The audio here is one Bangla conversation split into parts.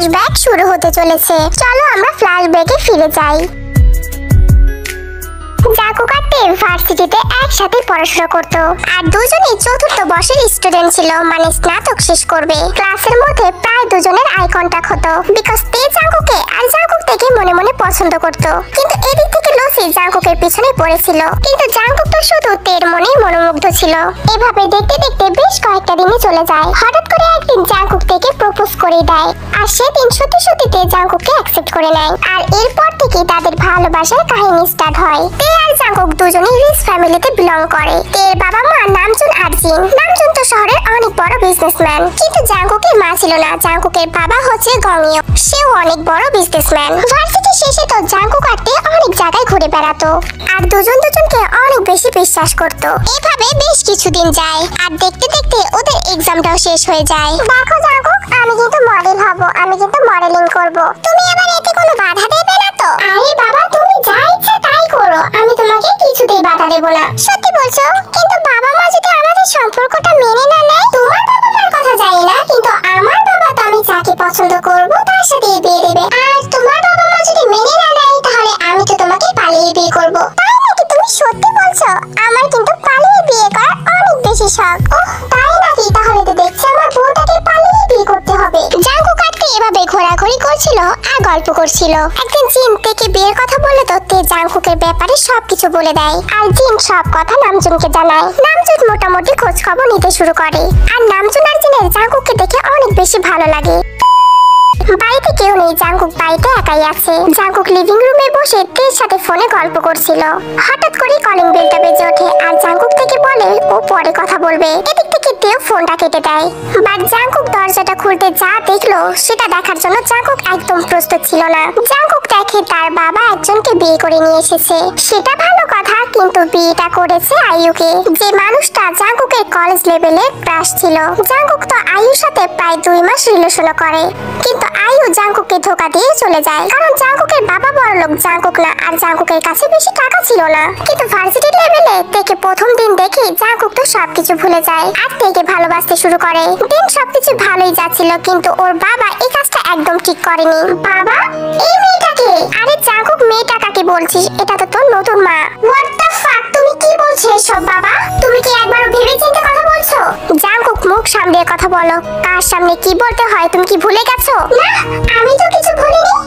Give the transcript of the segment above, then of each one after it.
ফ্ল্যাশব্যাক শুরু হতে চলেছে। চলো আমরা ফ্ল্যাশব্যাকে ফিরে যাই। জাঙ্কুক আর টের ভার্সিটিতে একসাথে পড়াশোনা করতো আর দুজনেই চতুর্থ বর্ষের স্টুডেন্ট ছিল, মানে স্নাতক শেষ করবে। ক্লাসের মধ্যে প্রায় দুজনের আই কন্টাক্ট হতো, বিকজ তে জাঙ্কুকে আর জাঙ্কুক থেকে মনে মনে পছন্দ করতো। কিন্তু এদিক থেকে লসি জাঙ্কুকের পিছনে পড়েছিল, কিন্তু জাঙ্কুক তো শুধু তের মনেই মনোমুগ্ধ ছিল। এভাবে দেখতে দেখতে বেশ কয়েকটা দিনে চলে যায়। হঠাৎ করে একদিন জাঙ্কুক থেকে প্রপোজ করে দেয়, আর সেদিন সত্যি সত্যি তে জাঙ্কুককে অ্যাকসেপ্ট করে নেয়। আর এরপর থেকে তাদের ভালোবাসার কাহিনী স্টার্ট হয়। তে আর জাঙ্কুক দুজনেই রিচ ফ্যামিলিতে বিলং করে। তের বাবা মা নামজুন আর জিন। নামজুন তো শহরের অনেক বড় বিজনেসম্যান, কিন্তু জাঙ্কুকের মা ছিল না। জাঙ্কুকের বাবা হচ্ছে গংইও, সেও অনেক বড় বিজনেসম্যান। ভার্সিটি শেষে তো জাঙ্কুক আর তে অনেক জায়গায় ঘুরে বেড়াতো আর দুজন দুজনকে অনেক বেশি বিশ্বাস করতো। এভাবে বেশ কিছুদিন যায় আর দেখতে দেখতে ওদের এক্সামটাও শেষ হয়ে যায়। দেখো জাঙ্কুক, আমি কিন্তু মডেল হব, আমি কিন্তু মডেলিং করব। তুমি এবার এতে কোনো বাধা দেবে না তো? আরে বাবা, তুমি যা ইচ্ছা তাই করো, আমি তোমাকে কিছুতেই বাধা দেব না। সত্যি বলছো? কিন্তু বাবা মা যদি আমাদের সম্পর্কটা মেনে না নেয়? তোমার বাবা মার কথা জানি না, কিন্তু আমার বাবা তো আমি যাকে পছন্দ করব তার সাথে বিয়ে দেবে। আর তোমার বাবা মা যদি মেনে না নেয়, তাহলে আমি তো তোমাকে পালিয়ে বিয়ে করব। তাই নাকি? তুমি সত্যি বলছো? আমার কিন্তু পালিয়ে বিয়ে করার অনেক বেশি শখ। ওহ, তাই নাকি? তাহলে তো দেখছি আমার বউটাকে পালিয়ে বিয়ে করতে হবে। জাঙ্কুক আর তে এভাবে ঘোরাঘুরি করছিল আর গল্প করছিল। একদিন জিন তেকে বিয়ের কথা বললে তো তে জাঙ্কুকের ব্যাপারে সবকিছু বলে দেয়, আর জিন সব কথা নামজুনকে জানায়। নামজুন মোটামুটি খোঁজ খবর নিতে শুরু করে, আর নামজুন আর জিনের জাঙ্কুককে দেখে অনেক বেশি ভালো লাগে। বাড়িতে কেউ নেই, জাঙ্কুক বাড়িতে একাই আছে। জাঙ্কুক লিভিং রুমে বসে তের সাথে ফোনে গল্প করছিল। হঠাৎ করে কলিং বেলটা বেজে ওঠে আর জাঙ্কুক থেকে বলে ও পরে কথা বলবে। এদিক থেকে তেও ফোনটা কেটে দেয়। বাট জাঙ্কুক দরজাটা খুলতে যা দেখলো সেটা দেখার জন্য জাঙ্কুক একদম প্রস্তুত ছিল না। জাঙ্কুক দেখে তার বাবা একজনকে বিয়ে করে নিয়ে এসেছে। সেটা ভালো কথা, কিন্তু বিয়েটা করেছে আয়ুকে, যে মানুষটা জাঙ্কুকের কলেজ লেভেলের ক্রাশ ছিল। জাঙ্কুক তো আয়ুর সাথে প্রায় 2 মাস রিলেশন করে, কিন্তু আয়ু জাঙ্কুককে ধোকা দিয়ে চলে যায়, কারণ জাঙ্কুকের বাবা বড়লোক, জাঙ্কুক না। আর জাঙ্কুকের কাছে বেশি টাকা ছিল না। কিন্তু ভার্সিটি লেভেলে তেকে প্রথম দিন দেখে জাঙ্কুক তো সবকিছু ভুলে যায় আর তেকে ভালোবাসতে শুরু করে। দিন সবকিছু ভালোই যাচ্ছিল, কিন্তু ওর বাবা এই কাজটা একদম ঠিক করেনি। বাবা, এই মেয়েটাকে? আরে জাঙ্কুক, মেয়েটা কাকে বলছিস? এটা তো তোর নতুন মা। হোয়াট দ্য ফাক, তুমি কি বলছো এসব বাবা? তুমি কি একবারও ভেবেচিন্তে কথা বলছো? জাঙ্কুক, মুখ সামলে কথা বলো। কার সামনে কি বলতে হয় তুমি কি ভুলে গেছো? না, আমি তো কিছু ভুলিনি,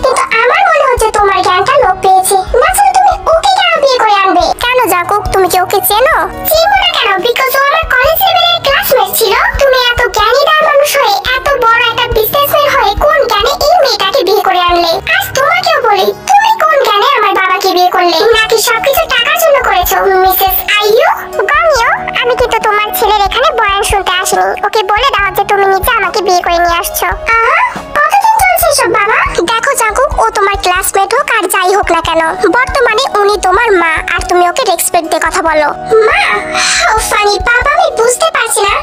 কিন্তু আমার মনে হচ্ছে তোমার জ্ঞানটা লোপ পেয়েছে। না ছাড়া তুমি ওকে কেন বিয়ে করে আনবে? কেন জাঙ্কুক, তুমি কি ওকে চেনো? চিনবো না কেন? বিকজ ও আমার কলেজ লেভেলের ক্লাসমেট ছিল। তুমি এত জ্ঞানীদার মানুষ হয়ে, এত বড় একটা বিজনেসম্যান হয়ে কোন জ্ঞানে এই মেয়েটাকে বিয়ে করে আনলে? আজ তোমাকেও বলি, তুমি কোন জ্ঞানে আমার বাবাকে বিয়ে করলে? নাকি সবকিছু টাকার জন্য করেছো মিসেস আইয়ু? গংইও, আমি কিন্তু তোমার ছেলের এখানে বয়ান শুনতে আসিনি। ওকে বলে দাও যে তুমি নিজে আমাকে বিয়ে করে নিয়ে আসছো। কতদিন চলছে এসব বাবা? দেখো জাঙ্কুক, ও তোমার ক্লাসমেট হোক আর যাই হোক না কেন, বর্তমানে উনি তোমার মা, আর তুমি ওকে রেসপেক্ট দিয়ে কথা বলো। মা? হাউ ফানি বাবা, আমি বুঝতে পারছি না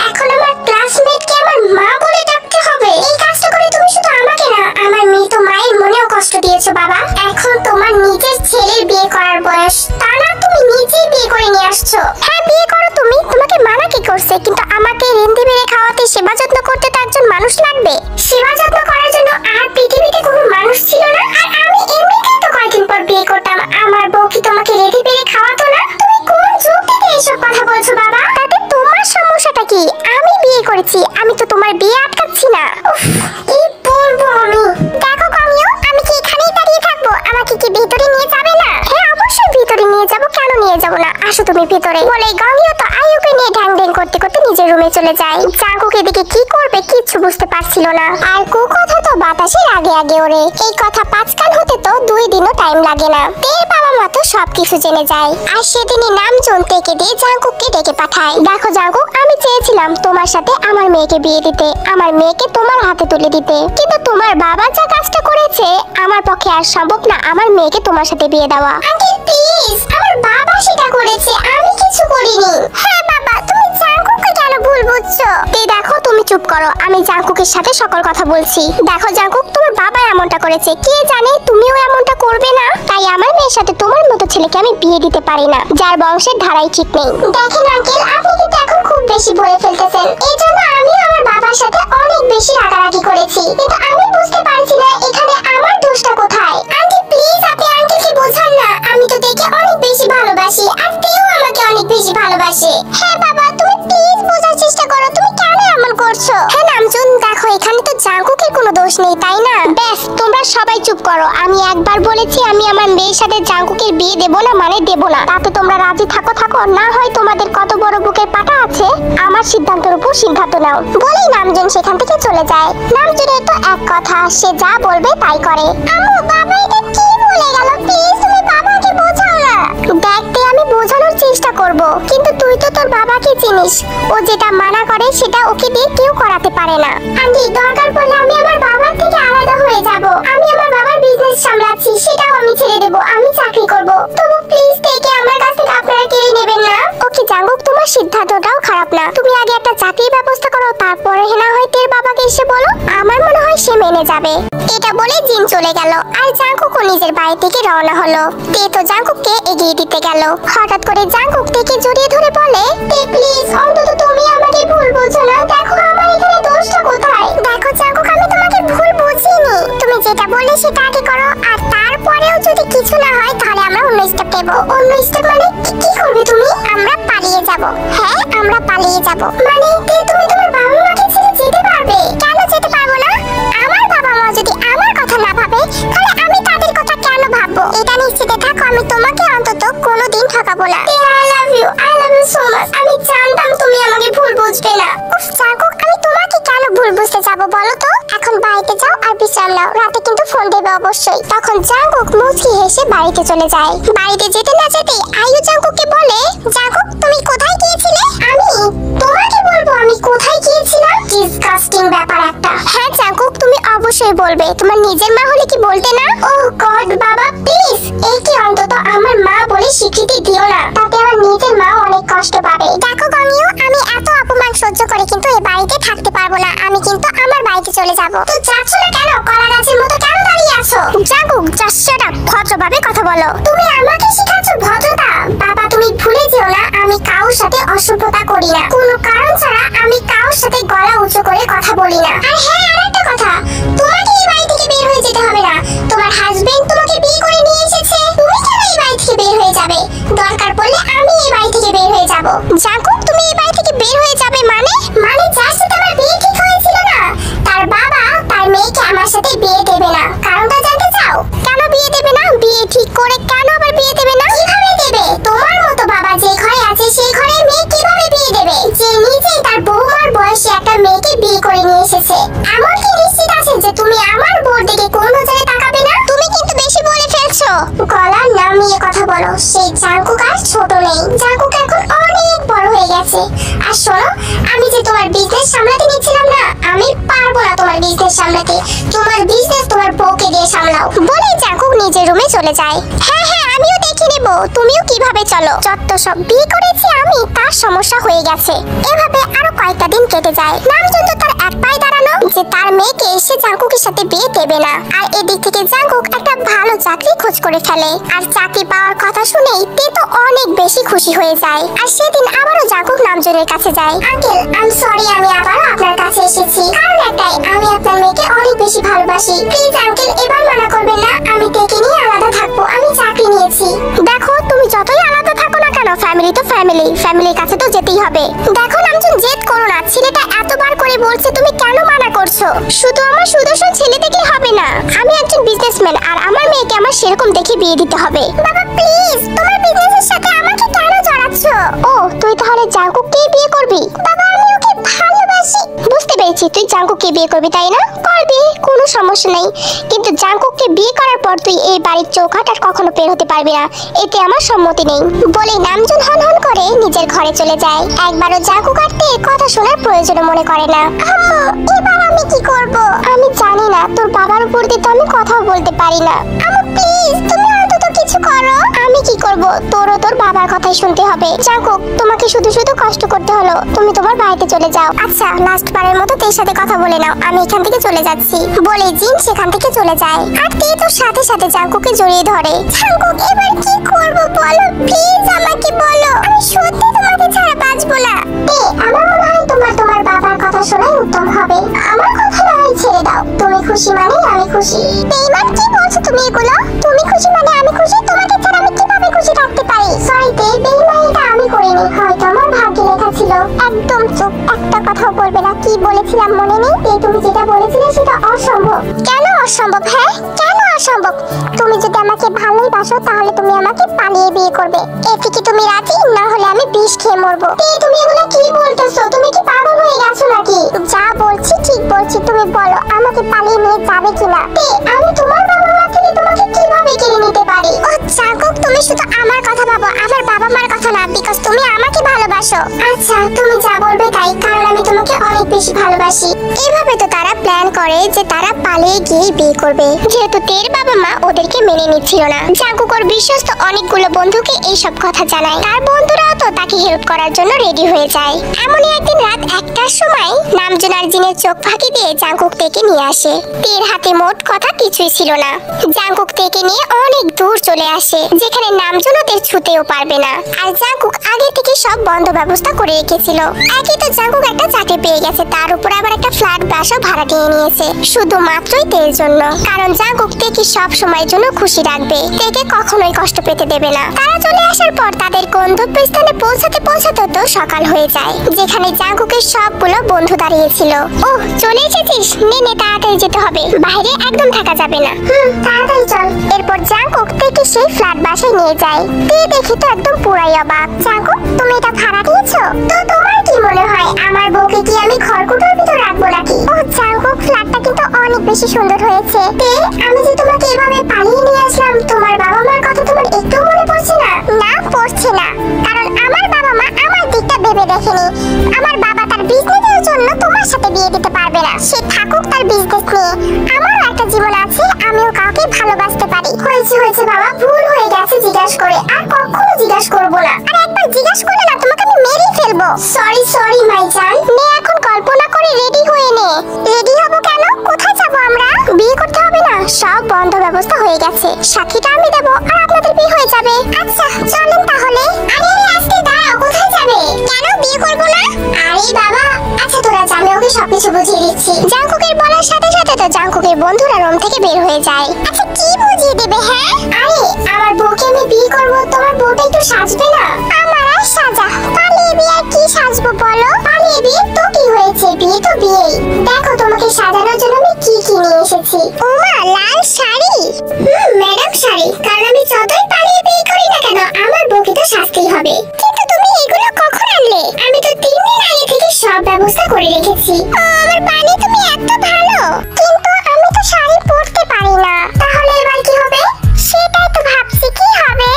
এখন আমার ক্লাসমেটকে আমার মা বলে ডাকতে হবে। এই কাজটা করে তুমি শুধু আমাকে না, আমার মেয়ে তো মায়ের মনেও কষ্ট দিয়েছো বাবা। এখন তোমার নিজের ছেলের বিয়ে করার বয়স, তা না তুমি নিজেই বিয়ে করে নিয়ে আসছো। হ্যাঁ, বিয়ে করো তুমি, তোমাকে মানা কি করছে? কিন্তু আমাকে রেন্দি বেড়ে খাওয়াতে, সেবা যত্ন করতে তো একজন মানুষ লাগবে। সেবা যত্ন করার জন্য আর পৃথিবীতে কোনো মানুষ ছিল না? আর আমি এমনিতেই তো কয়েকদিন পর বিয়ে করতাম, আমার বউ কি তোমাকে রেঁধে বেড়ে খাওয়াতো না? তুমি কোন যুক্তিতে এসব কথা বলছো বাবা? তাতে তোমার সমস্যাটা কি? আমি বিয়ে করেছি, আমি তো তোমার বিয়ে আটকাচ্ছি না। উফ, কি বলবো আমি? দেখো গংইও, আমি কি এখানেই দাঁড়িয়ে থাকবো? আমাকে কি ভিতরে নিয়ে যাবে না? হ্যাঁ, অবশ্যই ভিতরে নিয়ে যাবো, কেন নিয়ে যাবো না? আসো তুমি ভিতরে। বলে গংইও তো আয়ুকে নিয়ে ঢ্যাং ঢ্যাং করতে করতে নিজের রুমে চলে যায়। জাঙ্কুক এদিকে কি করবে কিচ্ছু বুঝতে পারছিল না। আর কথা তো বাতাসের আগে আগে ওড়ে। এই কথা 5 কান হতে তো 2 দিনও টাইম লাগে না। তের বাবা মা তো সবকিছু জেনে যায়, আর সেদিনই নামজুন তেকে দিয়ে জাঙ্কুককে ডেকে পাঠায়। দেখো জাঙ্কুক, আমি চেয়েছিলাম তোমার সাথে আমার মেয়েকে বিয়ে দিতে, আমার মেয়েকে তোমার হাতে তুলে দিতে, কিন্তু তোমার বাবা যা কাজটা করেছে, আমার পক্ষে আর সম্ভব না আমার মেয়েকে তোমার সাথে বিয়ে দেওয়া। আন্টি প্লিজ, আমার বাবা সেটা করেছে, আমি কিছু করিনি। হ্যাঁ বাবা, তুমি জাঙ্কুককে কেন ভুল বুঝছো? দেখো, তুমি চুপ করো, আমি জাঙ্কুকের সাথে সকল কথা বলছি। দেখো জাঙ্কুক, তোমার বাবা এমনটা করেছে, কে জানে তুমিও এমনটা করবে না। তাই আমার মেয়ের সাথে তোমার মতো ছেলেকে আমি বিয়ে দিতে পারি না, যার বংশের ধারাই ঠিক নেই। দেখেন আঙ্কেল, আপনি কিন্তু এখন খুব বেশি বলে ফেলতেছেন। এই জন্য আমি আমার বাবার সাথে অনেক বেশি রাগারাগি করেছি, কিন্তু আমি বুঝতে পারছি না এখানে আমার দোষটা কোথায়। আন্টি প্লিজ, আপনি আঙ্কেলকে বোঝান না, আমি তো দেখে অনেক বেশি ভালোবাসি আর তেও আমাকে অনেক বেশি ভালোবাসে। হ্যাঁ বাবা, তুমি প্লিজ বোঝার চেষ্টা করো, তুমি কেন এমন করছো? হ্যাঁ নামজুন, দেখো এখানে তো জাঙ্কুকের কোনো দোষ নেই, তাই না? ব্যাস, তোমরা সবাই চুপ করো। আমি একবার বলেছি আমি আমার মেয়ের সাথে জাঙ্কুকের বিয়ে দেব না, মানে দেব না। তাতে তোমরা রাজি থাকো থাকো, না হয় তোমাদের কত বড় বুকের পাটা আছে, আমার সিদ্ধান্তের উপর সিদ্ধান্ত নাও। বলেই নামজুন সেখান থেকে চলে যায়। নামজুনের তো এক কথা, সে যা বলবে তাই করে। আম্মু, বাবা এটা কি বলে গেল? প্লিজ তুমি বাবাকে বোঝাও না। দেখতে আমি বোঝানোর চেষ্টা করব, কিন্তু তুই তো তোর বাবাকে চিনিস, ও যেটা মানা করে সেটা ওকে দিয়ে কেউ করাতে পারে না। আন্টি দরকার পড়লে আমি আমার বাবার থেকে আলাদা হয়ে যাব। আমি আমার বাবার বিজনেস সামলাচ্ছি, সেটাও আমি ছেড়ে দেব, আমি চাকরি করব। তবু প্লিজ থেকে আমার কাছ থেকে আপনারা কেড়ে নেবেন না। ওকে জাঙ্কুক, তোমার সিদ্ধান্তটাও খারাপ না। তুমি আগে একটা চাকরির ব্যবস্থা করো, তারপরে না হয় তের বাবাকে এসে বলো। আমার মনে হয় সে মেনে যাবে। এটা বলে জিন চলে গেল আর জাঙ্কুকও নিজের বাড়ি থেকে রওনা হলো। তে তো জাঙ্কুককে এগিয়ে দিতে গেল। হঠাৎ করে জাঙ্কুক তেকে জড়িয়ে ধরে বলে, তে প্লিজ, অন্তত তুমি আমাকে ভুল বুঝো না। দেখো আমার এখানে দোষটা কোথায়। দেখো জাঙ্কুক, আমি তোমাকে ভুল বুঝিনি। তুমি যেটা বললে সেটা আগে করো, আর তারপরেও যদি কিছু না হয় তাহলে আমরা অন্য স্টেপ নেব। অন্য স্টেপ মানে কি করবে তুমি? আমরা পালিয়ে যাব। হ্যাঁ, আমরা পালিয়ে যাব। মানে তে তুমি তোমার বাবা মাকে ছেড়ে যেতে পারবে? কেন যেতে পারবো না? আমার বাবা মা যদি আমার কথা না ভাবে, তাহলে আমি তাদের কথা কেন ভাববো? এটা নিশ্চিত থাকো, আমি তোমাকে অন্তত কোনোদিন ঠকাবো না। I love you so much. আমি জানতাম তুমি আমাকে ভুল বুঝবে না। উফ জাঙ্কুক, আমি তোমাকে কেন ভুল বুঝতে যাবো বলো তো? এখন বাড়িতে যাও আর বিশ্রাম নাও, রাতে কিন্তু ফোন দেবে অবশ্যই। তখন জাঙ্কুক মুচকি হেসে বাড়িতে চলে যায়। বাড়িতে যেতে না যেতে আইয়ু জাঙ্কুককে বলে, জাঙ্কুক তুমি কোথায় গিয়েছিলে? আমি তোমাকে বলবো আমি কোথায় গিয়েছিলাম? ডিসগাস্টিং ব্যাপার একটা। হ্যাঁ জাঙ্কুক, তুমি অবশ্যই বলবে, তোমার নিজের মা হলে কি বলতে না? ওহ গড বাবা প্লিজ, এই কি অন্তত আমার মা বলে স্বীকৃতি দিও না, তাতে আমার নিজের মা অনেক কষ্ট পাবে। দেখো গমিও, আমি এত অপমান সহ্য করে কিন্তু এই বাড়িতে থাকতে পারবো না। আমি কিন্তু আমার বাড়িতে চলে যাব। তো যাচ্ছ না কেন? কলা গাছের মতো কেন দাঁড়িয়ে আছো? জাঙ্কুক জাস্ট শাট আপ, ভদ্রভাবে কথা বলো। তুমি আমাকে শেখাচ্ছ ভদ্রতা? বাবা তুমি ভুলে যেও না, আমি কারোর সাথে অসভ্যতা করি না। কোনো কারণ ছাড়া আমি কারোর সাথে গলা উঁচু করে কথা বলি না। আর হ্যাঁ, আরেকটা কথা, তোমাকে এই বাড়ি থেকে বের হয়ে যেতে হবে না। তোমার হাজবেন্ড তোমাকে বিয়ে করে নিয়ে এসেছে, তুমি কেন এই বাড়ি থেকে বের হয়ে যাবে? দরকার পড়লে আমি এই বাড়ি থেকে বের হয়ে যাব। জাঙ্কুক তুমি এই বাড়ি থেকে বের হয়ে যাবে মানে? মানে যার সাথে আমার বিয়ে ঠিক হয়েছিল না, তার বাবা তার মেয়েকে আমার সাথে বিয়ে দেবে না। কারণটা জানতে চাও? কেন বিয়ে দেবে না? বিয়ে ঠিক করে কেন আবার বিয়ে দেবে না? কিভাবে দেবে? তোমার মতো বাবা যে ঘরে আছে সেই ঘরে মেয়ে কিভাবে বিয়ে দেবে, যে নিজেই তার বউমার বয়সে একটা মেয়েকে বিয়ে করে নিয়ে এসেছে? এমন কি নিশ্চিত আছে যে তুমি আমার বোর দিকে কোন নজরে তাকাবে না? তুমি কিন্তু বেশি বলে ফেলছো। গলা নামিয়ে কথা বলো। সেই জাঙ্কুক আর ছোট নেই, জাঙ্কুক এখন অনেক বড় হয়ে গেছে। আর শোনো, আমি যে তোমার বিজনেস সামলাতে নিচ্ছিলাম না, আমি পারবো না তোমার বিজনেস সামলাতে। তোমার বিজনেস তোমার বউকে দিয়ে সামলাও। বলে জাঙ্কুক নিজের রুমে চলে যায়। হ্যাঁ হ্যাঁ, আমিও দেখে নেব তুমিও কিভাবে চলো। যত সব বিয়ে করেছি আমি, তার সমস্যা হয়ে গেছে। এভাবে আরো কয়েকটা দিন কেটে যায়। নামজুন তো তার এক পায়ে দাঁড়ানো যে তার মেয়েকে এসে জাঙ্কুকের সাথে বিয়ে দেবে না। আর এদিক থেকে জাঙ্কুক একটা ভালো চাকরি খোঁজ করে ফেলে। আর চাকরি পাওয়ার কথা শুনেই তে তো অনেক বেশি খুশি হয়ে যায়। আর সেদিন আবারও জাঙ্কুক নামজুনের কাছে যায়। আঙ্কেল আই এম সরি, আমি আবারও আপনার কাছে এসেছি। কারণ একটাই, আমি আপনার মেয়েকে অনেক বেশি ভালোবাসি। প্লিজ আঙ্কেল এবার মানা করবেন না, আমি তেকে নিয়ে আলাদা থাকবো। আমি চাকরি নিয়েছি। দেখো তুমি যতই আলাদা থাকো না কেন, ফ্যামিলি তো ফ্যামিলি, ফ্যামিলির কাছে তো যেতেই হবে। দেখো নামজুন, জেদ করো না। ছেলেটা এতবার করে বলছে, তুমি কেন মানা করছো? শুধু আমার সুদর্শন ছেলে দেখলে হবে না, আমি একজন বিজনেসম্যান আর আমার মেয়েকে আমার সেরকম দেখে বিয়ে দিতে হবে। বাবা প্লিজ, তোমার বিজনেসের সাথে আমাকে কেন জড়াচ্ছ? ও তুই তাহলে জাঙ্কুককে বিয়ে করবি? বাবা আমি ওকে ভালোবাসি। বুঝতে পেরেছি, তুই জাঙ্কুককে বিয়ে করবি তাই না? করবি, কোনো সমস্যা নেই। কিন্তু জাঙ্কুককে বিয়ে করার পর তুই এই বাড়ির চৌকাঠ আর কখনো বের হতে পারবি না, এতে আমার সম্মতি নেই। বলে নামজুন হনহন করে নিজের ঘরে চলে যায়। একবারও জাঙ্কুক আর তের কথা শোনার প্রয়োজন মনে করে না। আম্মু এবার আমি কি করব? আমি জানি না, তোর বাবার উপর দিয়ে তো আমি কথাও বলতে পারি না। আম্মু প্লিজ তুমি অন্তত কিছু করো। আমি কি করব? তোরও তোর বাবার কথাই শুনতে হবে। জাঙ্কুক তোমাকে শুধু শুধু কষ্ট করতে হলো, তুমি তোমার বাড়িতে চলে যাও। আচ্ছা লাস্ট বারের মতো তের সাথে কথা বলে নাও, আমি এখান থেকে চলে যাচ্ছি। বলে জিন সেখান থেকে চলে যায়। আর তে তো সাথে সাথে জাঙ্কুককে জড়িয়ে ধরে। জাঙ্কুক এবার কি করব বলো, প্লিজ আমাকে বলো। আমি সত্যি তোমাকে ছাড়া বাঁচবো না। তে আমার কি বলেছিলাম মনে নেই? তুমি যেটা বলেছিলে সেটা অসম্ভব। কেন অসম্ভব? হ্যাঁ কেন অসম্ভব? তুমি যদি আমাকে ভালোই বাসো তাহলে তুমি আমাকে পালিয়ে বিয়ে করবে। এতে কি তুমি রাজি? না হলে আমি বিষ খেয়ে মরবো। তুমি এগুলো কি বলতেছো? তুমি কি পাগল হয়ে গেছো নাকি? যা বলছি ঠিক বলছি, তুমি বলো আমাকে পালিয়ে নিয়ে যাবে কিনা? আমি তোমার বাবা মা থেকে তোমাকে কিভাবে কেড়ে নিতে পারি? ও জাঙ্কুক, তুমি শুধু আমার কথা ভাবো, আমার বাবা মার কথা না, বিকজ তুমি আমাকে ভালোবাসো। আচ্ছা তুমি যা বলবে তাই, কারণ আমি তোমাকে অনেক বেশি ভালোবাসি। এভাবে তো তারা প্ল্যান করে যে তারা পালিয়ে গিয়ে বিয়ে করবে, যেহেতু তের বাবা মা ওদেরকে মেনে নিচ্ছিল না। জাঙ্কুক ওর বিশ্বস্ত অনেকগুলো বন্ধুকে এইসব কথা জানায়, তার বন্ধুরাও তো তাকে হেল্প করার জন্য রেডি হয়ে যায়। এমনই একদিন রাত 1টার সময় নামজুন আর জিনের চোখ ফাঁকি দিয়ে জাঙ্কুক তেকে নিয়ে আসে। তের হাতে মোট কথা কিছুই ছিল না। জাঙ্কুক তেকে নিয়ে অনেক দূর চলে আসে, যেখানে নামজুন ওদের ছুতেও পারবে না। আর জাঙ্কুক আগে থেকে সব বন্ধ ব্যবস্থা করে রেখেছিল। একই তো জাঙ্কুক একটা চাকরি পেয়ে গেছে, তার উপর আবার একটা ফ্ল্যাট বাসও ভাড়া নিয়ে নিয়েছে, শুধুমাত্রই তের জন্য। কারণ জাঙ্কুক তেকে সব সময়ের জন্য খুশি রাখবে, তেকে কখনোই কষ্ট পেতে দেবে না। তারা চলে আসার পর তাদের গন্তব্যস্থানে পৌঁছাতে পৌঁছাতে তো সকাল হয়ে যায়, যেখানে জাঙ্কুকের সবগুলো বন্ধু দাঁড়িয়েছিল। ওহ চলে এসেছিস, নে নে তাড়াতাড়ি যেতে হবে, বাইরে একদম থাকা যাবে না। তাড়াতাড়ি চল। এরপর জাঙ্কুক তেকে সেই ফ্ল্যাট বাসায় নিয়ে যায়। তে দেখে তো একদম পুরাই অবাক। জাঙ্কুক তুমি এটা ভাড়া দিয়েছো? তো তোমার কি মনে হয় আমার বউকে কি আমি খড়কুটোর ভিতর রাখবো নাকি? ও জাঙ্কুক, ফ্ল্যাটটা কিন্তু অনেক বেশি সুন্দর হয়েছে। তে আমি যে তোমাকে এভাবে পালিয়ে নিয়ে আসলাম, তোমার বাবা মার কথা তোমার একটু মনে পড়ছে না? না পড়ছে না, কারণ আমার বাবা মা আমার দিকটা ভেবে দেখেনি। আমার বাবা তার বিজনেসের জন্য তোমার সাথে বিয়ে দিতে পারবে না, সে থাকুক তার বিজনেস নিয়ে। আমারও একটা জীবন আছে, আমিও কাউকে ভালোবাসতে পারি। হয়েছে হয়েছে বাবা, ভুল হয়ে গেছে, জিজ্ঞাসা করে আর কখনো জিজ্ঞাসা করবো না। আর একবার জিজ্ঞাসা করলে না তোমাকে আমি মেরে ফেলবো। সরি সরি মাই জান। নে এখন কল্পনা করে রেডি হয়ে নে। রেডি হবো কেন? কোথায় যাবো আমরা? বিয়ে করতে হবে না, সব বন্ধ ব্যবস্থা হয়ে গেছে, সাক্ষীটা আমি দেবো আর আপনাদের বিয়ে হয়ে যাবে। আচ্ছা চলেন তাহলে। আরে আজকে দাঁড়াও, কোথায় যাবে? কেন বিয়ে করবো না? আরে বাবা আচ্ছা তোরা যা, আমি ওকে সবকিছু বুঝিয়ে দিচ্ছি। জাঙ্কুকের বলার সাথে সাথে তো জাঙ্কুকের বন্ধুরা রুম থেকে বের হয়ে যায়। আচ্ছা কি বুঝিয়ে দেবে? হ্যাঁ আরে আমার বউকে আমি বিয়ে করবো, তোমার বউটা একটু সাজবে না? আমার আর সাজা, পালিয়ে বিয়ে আর কি সাজবো বলো? পালিয়ে বিয়ে তো কি হয়েছে, বিয়ে তো বিয়েই। দেখো তোমাকে সাজানোর জন্য আমি কি কি নিয়ে এসেছি। ওমা লাল শাড়ি? ম্যাডাম শাড়ি, কারণ আমি যতই পালিয়ে বিয়ে করি না কেন আমার বউকে তো সাজতেই হবে। কিন্তু তুমি এগুলো কখন আনলে? আমি তো 3 দিন আগে থেকে সব ব্যবস্থা করে রেখেছি। আমার পানি তুমি এত ভালো, কিন্তু আমি তো শাড়ি পরতে পারি না। তাহলে এবার কি হবে? সেটাই তো ভাবছি কি হবে।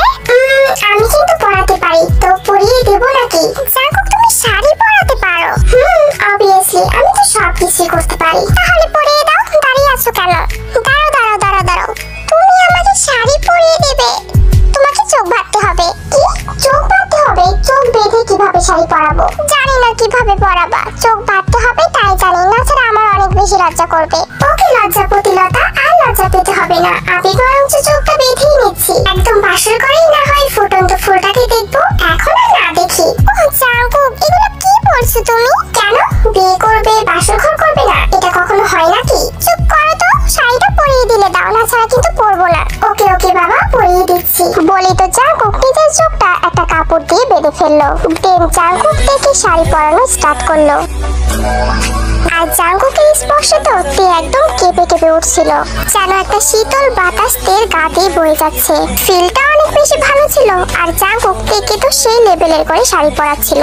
আমি কিন্তু পরাতে পারি, তো পরিয়ে দেবো নাকি? জাঙ্কুক তুমি শাড়ি পরাতে পারো? অবভিয়াসলি, আমি তো সবকিছু করতে পারি। তাহলে পরিয়ে দাও, দাঁড়িয়ে আছো কেন? দাঁড়াও দাঁড়াও দাঁড়াও দাঁড়াও, তুমি আমাকে শাড়ি পরিয়ে দেবে? তোমাকে চোখ বাঁধতে হবে। কি চোখ বাঁধতে হবে? চোখ বেঁধে কিভাবে শাড়ি পরাবো? জানি না কিভাবে পরাবা, চোখ বাঁধতে হবে তাই জানি না, ছাড়া আমার অনেক বেশি লজ্জা করবে। ওকে লজ্জা প্রতিলতা, আর লজ্জা পেতে হবে না, আমি বরঞ্চ চোখটা বেঁধেই নিচ্ছি। একদম বাসর করেই না হয় ফুটন্ত ফুলটাকে দেখবো, এখন আর না দেখি। ও জাঙ্কুক এগুলো কি বলছো তুমি? কেন বিয়ে করবে বাসর ঘর করবে না? এটা কখনো হয় নাকি? চুপ করো তো, শাড়িটা পরিয়ে দিলে দাও, না ছাড়া কিন্তু পরবো না। ওকে ওকে বাবা, পরিয়ে দিচ্ছি। বলি তো জাঙ্কুক নিজের চোখটা একটা কাপড় দিয়ে বেঁধে ফেললো। দেন জাঙ্কুক থেকে শাড়ি পরানো স্টার্ট করলো। আর জাঙ্কুকের স্পর্শে তো তে একদম কেঁপে কেঁপে উঠছিল, যেন একটা শীতল বাতাস তের গা দিয়ে বয়ে যাচ্ছে। ফিলটা অনেক বেশি ভালো ছিল। আর জাঙ্কুক তেকে তো সেই লেভেলের করে শাড়ি পরাচ্ছিল।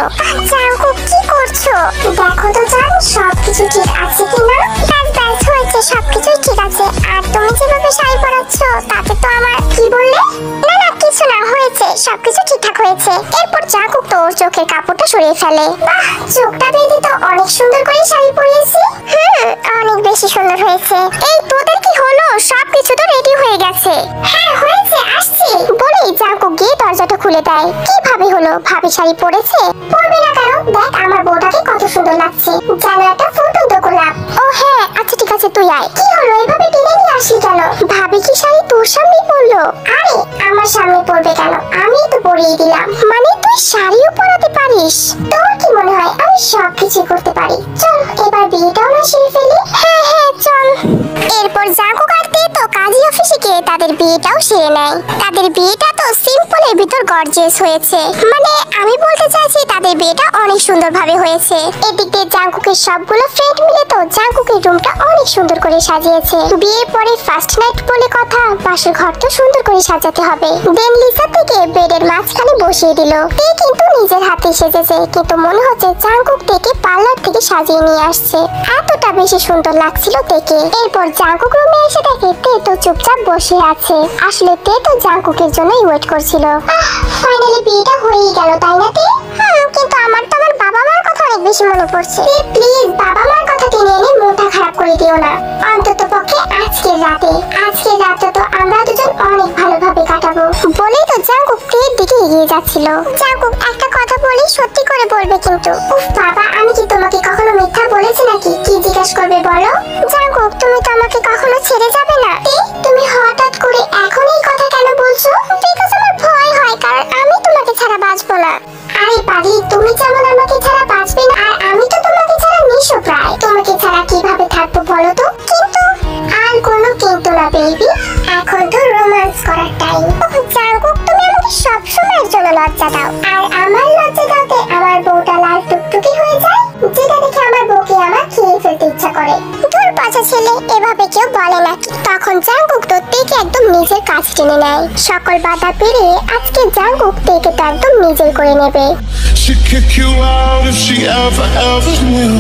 জাঙ্কুক কি করছো? দেখো তো জান সবকিছু ঠিক আছে কিনা? ব্যাস ব্যাস হয়েছে, সবকিছুই ঠিক আছে। আর তুমি যেভাবে শাড়ি পরাচ্ছ তাতে তো আমার কি বললে? না না কিছু না, হয়েছে, সবকিছু ঠিকঠাক হয়েছে। এরপর জাঙ্কুক তো ওর চোখের কাপড়টা সরিয়ে ফেলে। বাহ, চোখটা বেঁধে তো অনেক সুন্দর করে শাড়ি পরিয়েছি। অনেক বেশি সুন্দর হয়েছে। এই তোদের কি হলো? সবকিছু তো রেডি হয়ে গেছে। হ্যাঁ হয়েছে, আসছি বলেই জাঙ্কুক গিয়ে দরজাটা খুলে দেয়। কিভাবে হলো? ভাবি শাড়ি পরেছে? পরবে না কেন? দেখ আমার বউটাকে কত সুন্দর লাগছে, যেন একটা ফুটন্ত গোলাপ। ও হ্যাঁ আচ্ছা ঠিক আছে, তুই আয়। কি হলো এভাবে টেনে নিয়ে আসলি কেন? ভাবি কি শাড়ি তোর সামনে পরলো? আরে আমার সামনে পরবে কেন, আমি তো পরিয়ে দিলাম। মানে তুই শাড়িও পরাতে পারিস? তোর কি মনে হয় আমি সবকিছু করতে পারি? চল এবার বিয়েটাও না সেরে ফেলি। হ্যাঁ হ্যাঁ চল। এরপর জাঙ্কুক আর তে তো কাজী অফিসে গিয়ে তাদের বিয়েটাও সেরে নেয়। তাদের বিয়েটা তো সিম্পল সকলের ভিতর গর্জিয়াস হয়েছে। মানে আমি বলতে চাইছি তাদের বিয়েটা অনেক সুন্দরভাবে হয়েছে। এদিক দিয়ে জাঙ্কুকের সবগুলো ফ্রেন্ড মিলে তো জাঙ্কুকের রুমটা অনেক সুন্দর করে সাজিয়েছে। বিয়ের পরে ফার্স্ট নাইট বলে কথা, বাসর ঘর তো সুন্দর করে সাজাতে হবে। দেন লিসা থেকে বেডের মাঝখানে বসিয়ে দিল। তে কিন্তু নিজের হাতে সেজেছে, কিন্তু মনে হচ্ছে জাঙ্কুক তেকে পার্লার থেকে সাজিয়ে নিয়ে আসছে। এতটা বেশি সুন্দর লাগছিল তেকে। এরপর জাঙ্কুক রুমে এসে দেখে তে তো চুপচাপ বসে আছে। আসলে তে তো জাঙ্কুকের জন্যই ওয়েট করছিল। ফাইনালি বিয়েটা হয়েই গেল, তাই না তে? কিন্তু আমার তো আমার বাবা মার কথা অনেক বেশি মনে পড়ছে। প্লিজ বাবা মার কথা টেনে এনে মনটা খারাপ করে দিও না, অন্তত পক্ষে আজকের রাতে তো আমরা দুজন অনেক ভালোভাবে কাটাবো। বলেই তো জাঙ্কুক তের দিকে এগিয়ে যাচ্ছিল। জাঙ্কুক একটা কথা বলি, সত্যি করে বলবে কিন্তু। উফ বাবা, আমি কি তোমাকে কখনো মিথ্যা বলেছি নাকি? কি জিজ্ঞেস করবে বলো? জাঙ্কুক তুমি তো আমাকে কখনো ছেড়ে যাবে না। তুমি হঠাৎ করে এখন এই কথা কেন বলছো? বিকজ আমার ভয় হয়, কারণ আমি তোমাকে ছাড়া বাঁচবো না। আরে পাগলি, তুমি যেমন আমাকে ছাড়া বাঁচবে না, আর আমি তো তোমাকে ছাড়া নিঃস্বপ্রায়। তোমাকে ছাড়া কিভাবে থাকবো বলো তো? কিন্তু আর কোনো কিন্তু না বেবি, এখন তো রোম্যান্স করার টাইম। জাঙ্কুক তুমি আমাকে সব সময়ের জন্য লজ্জা দাও, আর আমার লজ্জা দাওতে আমার বউটা লাল টুকটুকি হয়ে যায়, যেটা দেখে আমার বউকে আমার খেয়ে ফেলতে ইচ্ছা করে। তোর বাচ্চা ছেলে, এভাবে কেউ বলে নাকি? তখন জাঙ্কুক তো তেকে একদম নিজের কাছে টেনে নেয়। সকল বাধা পেরিয়ে আজকে জাঙ্কুক তেকে তো একদম নিজের করে নেবে। She'd kick you out if she ever knew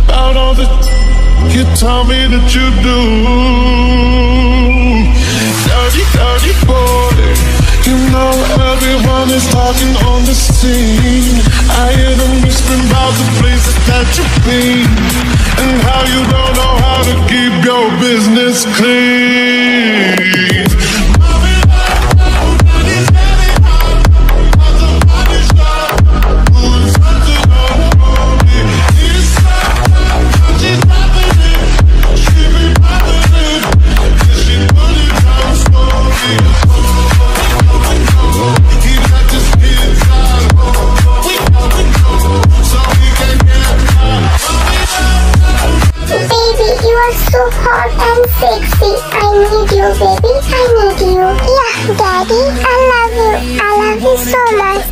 about all the you tell me that you do. Dirty boy, you know everyone is talking on the scene. I hear them whispering about the places that you've been and how you don't know how to keep your business clean. So hot and sexy, I need you baby, I need you. Yeah, daddy, I love you so much.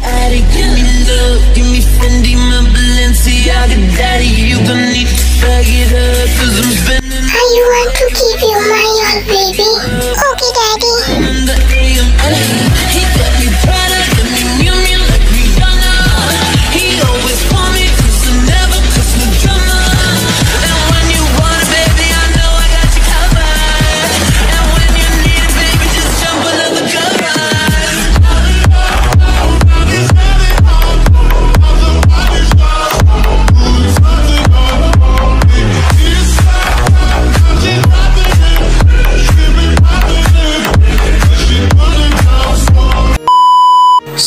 Give me love, give me Fendi, my Balenciaga, daddy, you gon' need to bag it up, 'cause I'm spending. I want to give you my all baby. Okay daddy. In the AM, he got me Prada, got me Miu Miu like Rihanna. He always want me, 'cause I never cause no drama. And when you want it, baby, I know I got you covered. And when you need it, baby, just jump under the covers.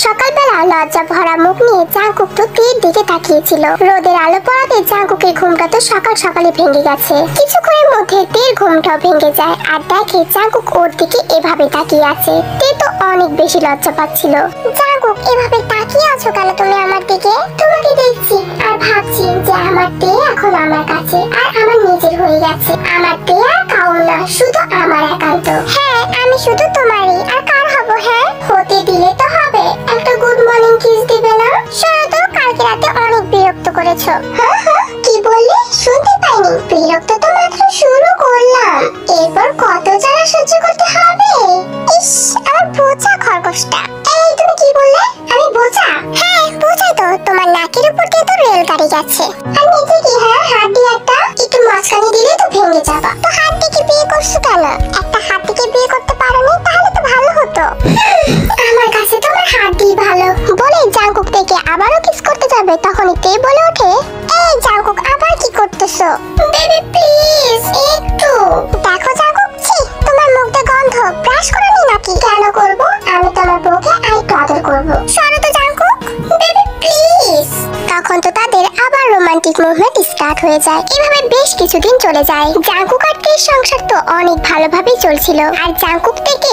সকালবেলা লজ্জা ভরা মুখ নিয়ে জাঙ্কুক তো তীর দিকে তাকিয়েছিল। রোদের আলো পড়াতে জাঙ্কুকের ঘুমটা তো সকালে ভেঙে গেছে। কিছুক্ষণের মধ্যে তীর ঘুমটাও ভেঙে যায় আর দেখে জাঙ্কুক ওর দিকে এভাবে তাকিয়ে আছে। তে তো অনেক বেশি লজ্জা পাচ্ছিল। জাঙ্কুক এভাবে তাকিয়ে আছো কেন তুমি আমার দিকে? তোমাকে দেখছি আর ভাবছি যে আমার তে এখন আমার কাছে আর আমার নিজের হয়ে গেছে। আমার তে আর কাউর না, শুধু আমার একান্ত। হ্যাঁ, আমি শুধু তোমারই, আর কার হব? হ্যাঁ, হতে দিলে তো হবে। একটা গুড মর্নিং কিস দিবে না? শোনো তো, কালকে রাতে অনেক বিরক্ত করেছো। কি বললে? শুনতে পাইনি। বিরক্ত তো মাত্র শুরু করলাম, এরপর কত জ্বালা সহ্য করতে হবে। ইস, আমার বোঝা খরগোশটা। এই তুমি কি বললে? আমি বোঝা? হ্যাঁ বোঝাই তো, তোমার নাকের উপর দিয়ে তো রেলগাড়ি গেছে। আর নিচে কি? হ্যাঁ, হাড্ডি একটা, একটু মাঝখানে দিলে তো ভেঙে যাবা। তো হাড্ডিকে বিয়ে করছো কেন? একটা হাড্ডিকে বিয়ে করতে পারোনি? তাহলে তো ভালো হতো। আমার কাছে তোমার হাড্ডি ভালো। বলে জাঙ্কুক থেকে আবারও কিস করতে যাবে, তখনই তে বলে ওঠে, এই জাঙ্কুক আবার কি করতেছো? বেবি প্লিজ একটু দেখো জাঙ্কুক। ছি, তোমার মুখে গন্ধ, ব্রাশ করোনি নাকি? কেন করব? আমি তোমার বউকে আরেকটু আদর করব। সরো তো জাঙ্কুক, বেবি প্লিজ। তখন তো তাদের আবার রোমান্টিক মুভমেন্ট স্টার্ট হয়ে যায়। এভাবে বেশ কিছুদিন চলে যায়। জাঙ্কুক আর তের সংসার তো অনেক ভালোভাবেই চলছিল। আর জাঙ্কুক থেকে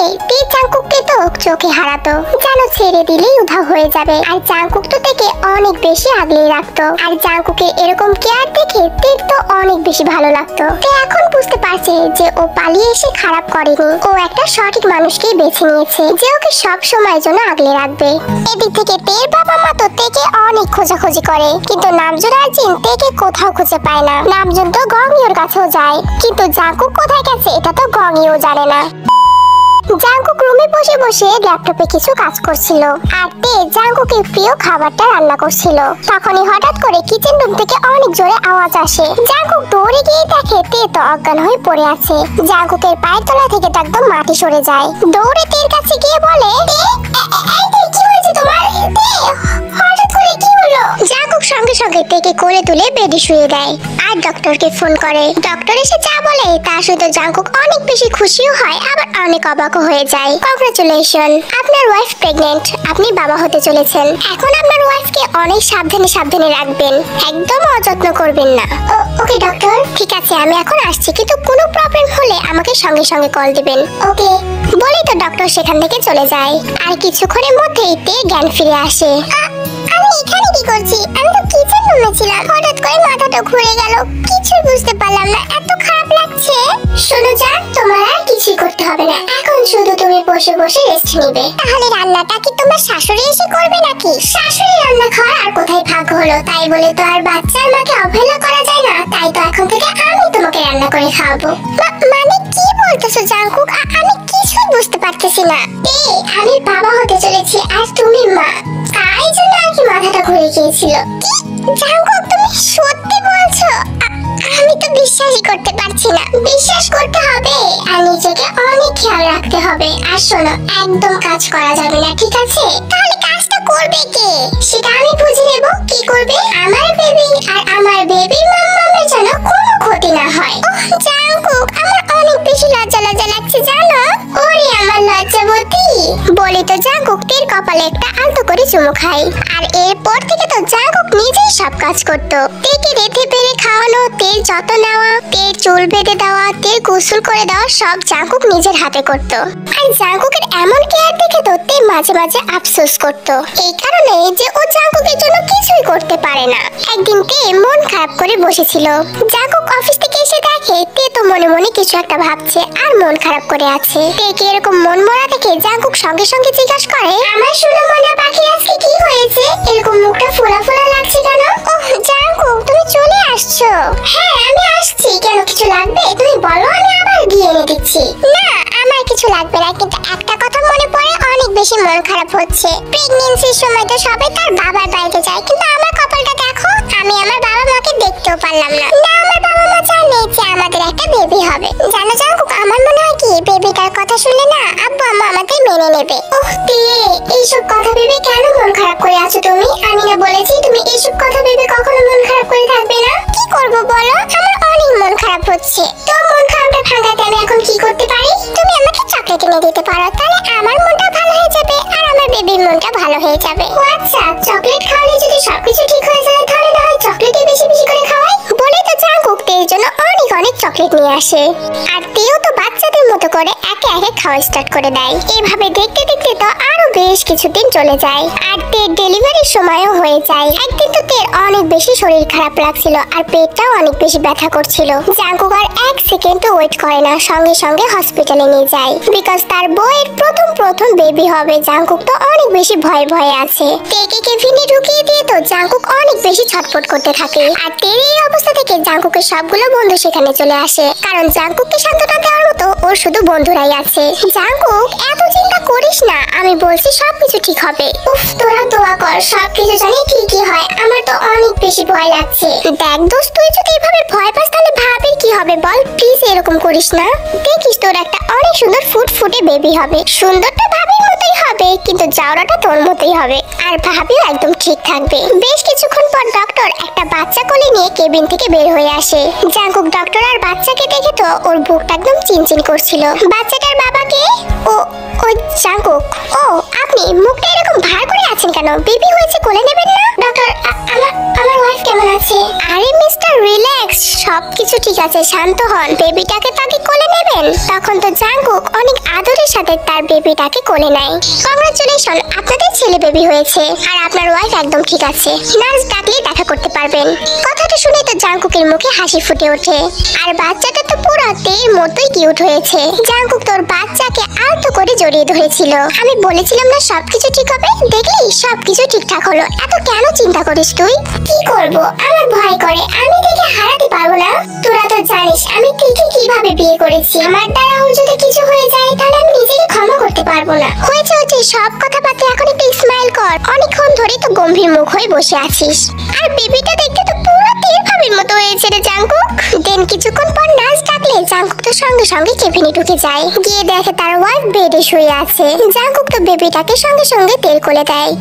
জাঙ্কুককে তো চোখে হারাতো, যেন ছেড়ে দিলেই উধাও হয়ে যাবে। আর জাঙ্কুক তো থেকে অনেক বেশি আগলে রাখতো। আর জাঙ্কুকে এরকম কেয়ার দেখে তের তো অনেক বেশি ভালো লাগতো। তে এখন বুঝতে পারছে যে ও পালিয়ে এসে খারাপ করেনি, ও একটা সঠিক মানুষকেই বেছে নিয়েছে যে ওকে সব সময়ের জন্য আগলে রাখবে। এদিক থেকে তের বাবা মা তো তেকে অনেক খোঁজাখুঁজি করে, কিন্তু নামজুন আর জিন তেকে কোথাও খুঁজে পায় না। নামজুন তো গংইউর কাছেও যায়, কিন্তু জাঙ্কুক কোথায় গেছে এটা তো গংইউ জানে না। জাঙ্কুক রুমে বসে বসে ল্যাপটপে কিছু কাজ করছিল, আর তে জাঙ্কুকের প্রিয় খাবারটা রান্না করছিল। তখনই হঠাৎ করে কিচেন রুম থেকে অনেক জোরে আওয়াজ আসে। জাঙ্কুক দৌড়ে গিয়ে দেখে তে তো অজ্ঞান হয়ে পড়ে আছে। জাঙ্কুকের পায়ের তলা থেকে তো একদম মাটি সরে যায়। দৌড়ে তের কাছে গিয়ে বলে, কি হয়েছে তোমার? হঠাৎ করে কি হলো? জাঙ্কুক সঙ্গে সঙ্গে তেকে কোলে তুলে বেডে শুয়ে দেয় আর ডক্টরকে ফোন করে। ডক্টর এসে যা বলে তা শুনে জাঙ্কুক অনেক বেশি খুশিও হয়, আবার অনেক অবাক হয়ে যায়। কংগ্রাচুলেশন, আপনার ওয়াইফ প্রেগন্যান্ট, আপনি বাবা হতে চলেছেন। এখন আপনার ওয়াইফকে অনেক সাবধানে সাবধানে রাখবেন, একদম অযত্ন করবেন না। ওকে ডক্টর, ঠিক আছে আমি এখন আসছি, কিন্তু কোনো প্রবলেম হলে আমাকে সঙ্গে সঙ্গে কল দিবেন। ওকে বলেই তো ডক্টর সেখান থেকে চলে যায়। আর কিছুক্ষণের মধ্যেই তে জ্ঞান ফিরে আসে। আমি এখানে কি করছি? আমি তো কিচেন রুমে ছিলাম, হঠাৎ করে মাথাটা ঘুরে গেল, কিছু বুঝতে পারলাম না, এত খারাপ লাগছে। শোনো জান, তোমার আর কিছুই করতে হবে না, এখন শুধু তুমি বসে বসে রেস্ট নিবে। তাহলে রান্নাটা কি তোমার শাশুড়ি এসে করবে নাকি? শাশুড়ি রান্না খাওয়ার আর কোথায় ভাগ হলো, তাই বলে তো আর বাচ্চার মাকে অবহেলা করা যায় না। তাই তো এখন থেকে আমি তোমাকে রান্না করে খাওয়াবো। মানে কি বলতেছো জাঙ্কুক? আমি কিছুই বুঝতে পারতেছি না। আমি বাবা হতে চলেছি আর তুমি মা, তাই জন্য আর কি মাথাটা ঘুরে গিয়েছিল। জাঙ্কুক তুমি সত্যি বলছো? আমি তো বিশ্বাসই করতে পারছি না। বিশ্বাস করতে হবে আর নিজেকে অনেক খেয়াল রাখতে হবে। আর শোনো, একদম কাজ করা যাবে না, ঠিক আছে? তাহলে কাজটা করবে কে সেটা আমি বুঝে নেব। কি করবে? আমার বেবি আর আমার বেবির মাম্মামের যেন কোনো ক্ষতি না হয়। জাঙ্কুক আমার অনেক বেশি লজ্জা লজ্জা লাগছে জানো। ওরে আমার লজ্জাবতী। বলি তো জাঙ্কুক তের কপালে একটা আলতো করে চুমু খায়। আর এরপর থেকে তো জাঙ্কুক নিজেই সব কাজ করতো। তেকে রেঁধে বেড়ে খাওয়ানো, তের যত্ন নেওয়া, তের চুল বেঁধে দেওয়া, তের গোসল করে দেওয়া সব জাঙ্কুক নিজের হাতে করতো। আর জাঙ্কুকের এমন কেয়ার দেখে তো তে মাঝে মাঝে আফসোস করতো, এই কারণে যে ও জাঙ্কুকের জন্য কিছুই করতে পারে না। একদিন তে মন খারাপ করে বসেছিল। জাঙ্কুক অফিস থেকে এসে দেখে তে তো মনে মনে কিছু একটা ভাবছে আর মন খারাপ করে আছে। তেকে এরকম মন মরা দেখে জাঙ্কুক সঙ্গে সঙ্গে জিজ্ঞাসা করে, আমার সোনা মনা পাখি আজকে কি হয়েছে? এরকম মুখটা ফোলা ফোলা লাগছে কেন? ওহ জাঙ্কুক তুমি চলে আসছো? হ্যাঁ আমি আসছি। কেন কিছু লাগবে? তুমি বলো, আমি আবার গিয়ে এনে দিচ্ছি। না আমার কিছু লাগবে না, কিন্তু একটা কথা মনে পড়ে অনেক বেশি মন খারাপ হচ্ছে। প্রেগন্যান্সির সময় তো সবাই তার বাবার বাড়িতে যায়, কিন্তু আমার কপালটা দেখো, আমি আমার বাবা মাকে দেখতেও পারলাম না। না আমার বাবা মা জানে যে আমাদের একটা বেবি হবে। জানো জাঙ্কুক, আমার মনে হয় কি বেবিটার কথা শুনলে না আব্বু আম্মা আমাদের মেনে নেবে। ওহ তে এইসব কথা ভেবে কেন মন খারাপ করে আছো তুমি? আমি না বলেছি তুমি এইসব কথা ভেবে কখনো মন খারাপ করে থাকবে না? কি করব বলো, আমার অনেক মন খারাপ হচ্ছে। তো মন খারাপটা ভাঙাতে আমি এখন কি করতে পারি? তুমি আমাকে চকলেট এনে দিতে পারো, তাহলে আমার মনটা ভালো হয়ে যাবে আর আমার বেবির মনটা ভালো হয়ে যাবে। ও আচ্ছা, চকলেট খাওয়ালে যদি সবকিছু ঠিক হয়ে যায় তাহলে না হয় চকলেটই বেশি বেশি করে খাওয়াই। বলে তো জাঙ্কুক তের জন্য অনেক অনেক চকলেট নিয়ে আসে। আর তেও তো বাচ্চাদের মতো করে একে একে খাওয়া স্টার্ট করে দেয়। এইভাবে দেখতে দেখতে তো আরো বেশ কিছুদিন চলে যায়। আর তের ডেলিভারির সময়ও হয়ে যায়। একদিন তো তের অনেক বেশি শরীর খারাপ লাগছিল আর পেটটাও অনেক বেশি ব্যথা করছিল। জাঙ্কুক আর এক সেকেন্ডও ওয়েট করে না, সঙ্গে সঙ্গে হসপিটালে নিয়ে যায়। বিকজ তার বউয়ের প্রথম বেবি হবে। জাঙ্কুক তো অনেক বেশি ভয়ে ভয়ে আছে। তেকে কেবিনে ঢুকিয়ে দিয়ে তো জাঙ্কুক অনেক বেশি ছটফট করতে থাকে। আর তের এই অবস্থা থেকে জাঙ্কুকের সবগুলো বন্ধু সেখানে চলে আসে, কারণ জাঙ্কুককে সান্ত্বনা দেওয়ার মতো ওর শুধু বন্ধুরাই আছে। জাঙ্কুক এত চিন্তা করিস না, আমি বলছি সবকিছু ঠিক হবে। উফ তোরা দোয়া কর, সবকিছু জানি ঠিকই হয়। আমার তো অনেক বেশি ভয় লাগছে। দেখ দোস্ত, তুই যদি এভাবে ভয় পাস তাহলে ভাবির কি হবে বল? প্লিজ এরকম করিস না। দেখিস তোর একটা অনেক সুন্দর ফুটফুটে বেবি হবে। সুন্দরটা ভাবির মতোই হবে, কিন্তু জাউরাটা তোর মতোই হবে। আর ভাবিও একদম ঠিক থাকবে। বেশ কিছুক্ষণ পর ডক্টর একটা বাচ্চা কোলে নিয়ে কেবিন থেকে বের হয়ে আসে। জাঙ্কুক ডক্টর আর বাচ্চাকে দেখে তো ওর বুকটা একদম চিনচিন করছিল। বাচ্চাটার বাবাকে ও ওই জাঙ্কুক, ও আপনি মুখটা এরকম ভার করে আছেন কেন? বেবি হয়েছে, কোলে নেবেন না? ডক্টর আমার ওয়াইফ কেমন আছে? আরে মিস্টার রিল্যাক্স, সবকিছু ঠিক আছে, শান্ত হন। বেবিটাকে তাকে কোলে নেবেন? বলছেন তখন তো জাঙ্কুক অনেক আদরের সাথে তার বেবিটাকে কোলে নেয়। কংগ্রাচুলেশন, আপনাদের ছেলে বেবি হয়েছে আর আপনার ওয়াইফ একদম ঠিক আছে, নার্স ডাকলে দেখা করতে পারবেন। কথাটা শুনে তো জাঙ্কুকের মুখে হাসি ফুটে ওঠে। আর বাচ্চাটা তো পুরো তের মতোই কিউট হয়েছে। জাঙ্কুক তোর বাচ্চাকে আলতো করে জড়িয়ে ধরেছিল। আমি বলেছিলাম না সবকিছু ঠিক হবে, দেখলি সবকিছু ঠিকঠাক হলো। এত কেন চিন্তা করিস তুই? কি করব, আমার ভয় করে, আমি দেখে হারাতে পারবো না। তোরা তো জানিস আমি থেকে কিভাবে বিয়ে করেছি। আমার দ্বারা ওর যদি কিছু হয়ে যায় তাহলে আমি নিজেকে ক্ষমা করতে পারবো না। হয়েছে হয়েছে, সব কথাবার্তা এখন একটু স্মাইল কর। অনেকক্ষণ ধরে তো গম্ভীর মুখ হয়ে বসে আছিস। আর বেবিটা দেখতে তো পুরো তেল ভাবির মতো হয়েছে রে জাঙ্কুক। দেন কিছুক্ষণ পর নার্স ডাকলে জাঙ্কুক তো সঙ্গে সঙ্গে কেবিনে ঢুকে যায়। গিয়ে দেখে তার ওয়াইফ বেডে শুয়ে আছে। জাঙ্কুক তো বেবিটাকে সঙ্গে সঙ্গে তেল কোলে দেয়।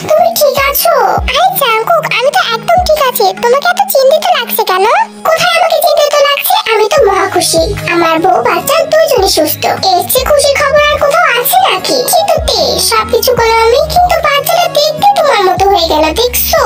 তুমি ঠিক আছো? আরে জাঙ্কুক, আমি তো একদম ঠিক আছি। তোমাকে এত চিন্তিত লাগছে কেন? কোথায় আমাকে চিন্তিত লাগছে? আমি তো মহা খুশি। আমার বউ বাচ্চা দুজনই সুস্থ। এর চেয়ে খুশির খবর আর কোথাও আছে নাকি? কিন্তু তে সবকিছু করলাম আমি, কিন্তু বাচ্চাটা দেখতে তোমার মতো হয়ে গেল, দেখছো?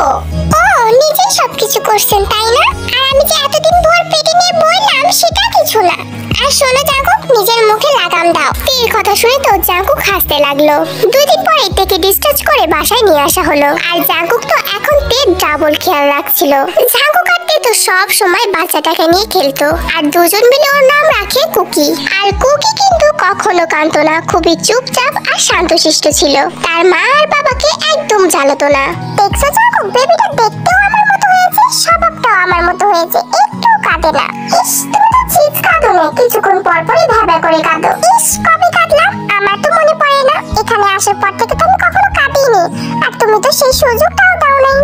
ও নিজেই সবকিছু করছেন তাই না? আর আমি যে এতদিন ভর পেটে নিয়ে বললাম সেটা কিছু না। আর শোনো জাঙ্কুক, নিজের মুখে লাগাম দাও। তের কথা শুনে তো জাঙ্কুক হাসতে লাগলো। 2 দিন পরে তেকে ডিসচার্জ করে বাসায় নিয়ে আসা হলো। আর জাঙ্কুক তো এখন তের ডাবল খেয়াল রাখছিল। জাঙ্কুক আর তে তো সব সময় বাচ্চাটাকে নিয়ে খেলতো। আর দুজন মিলে ওর নাম রাখে কুকি। আর কুকি কিন্তু কখনো কাঁদতো না, খুবই চুপচাপ আর শান্তশিষ্ট ছিল। তার মা আর বাবাকে একদম জ্বালাতো না। দেখছো জাঙ্কুক, বেবিটা দেখতেও আমার মতো হয়েছে, স্বভাবটাও আমার মতো হয়েছে, একটু কাঁদে না। ইস, তুমি তো চিৎ কাঁদো না, কিছুক্ষণ পর পরই ভ্যাবা করে কাঁদো। ইস, কবে কাঁদলাম আমার তো মনে পড়ে না। এখানে আসার পর থেকে তো আমি কখনো কাঁদিনি। আর তুমি তো সেই সুযোগটাও দাও নাই।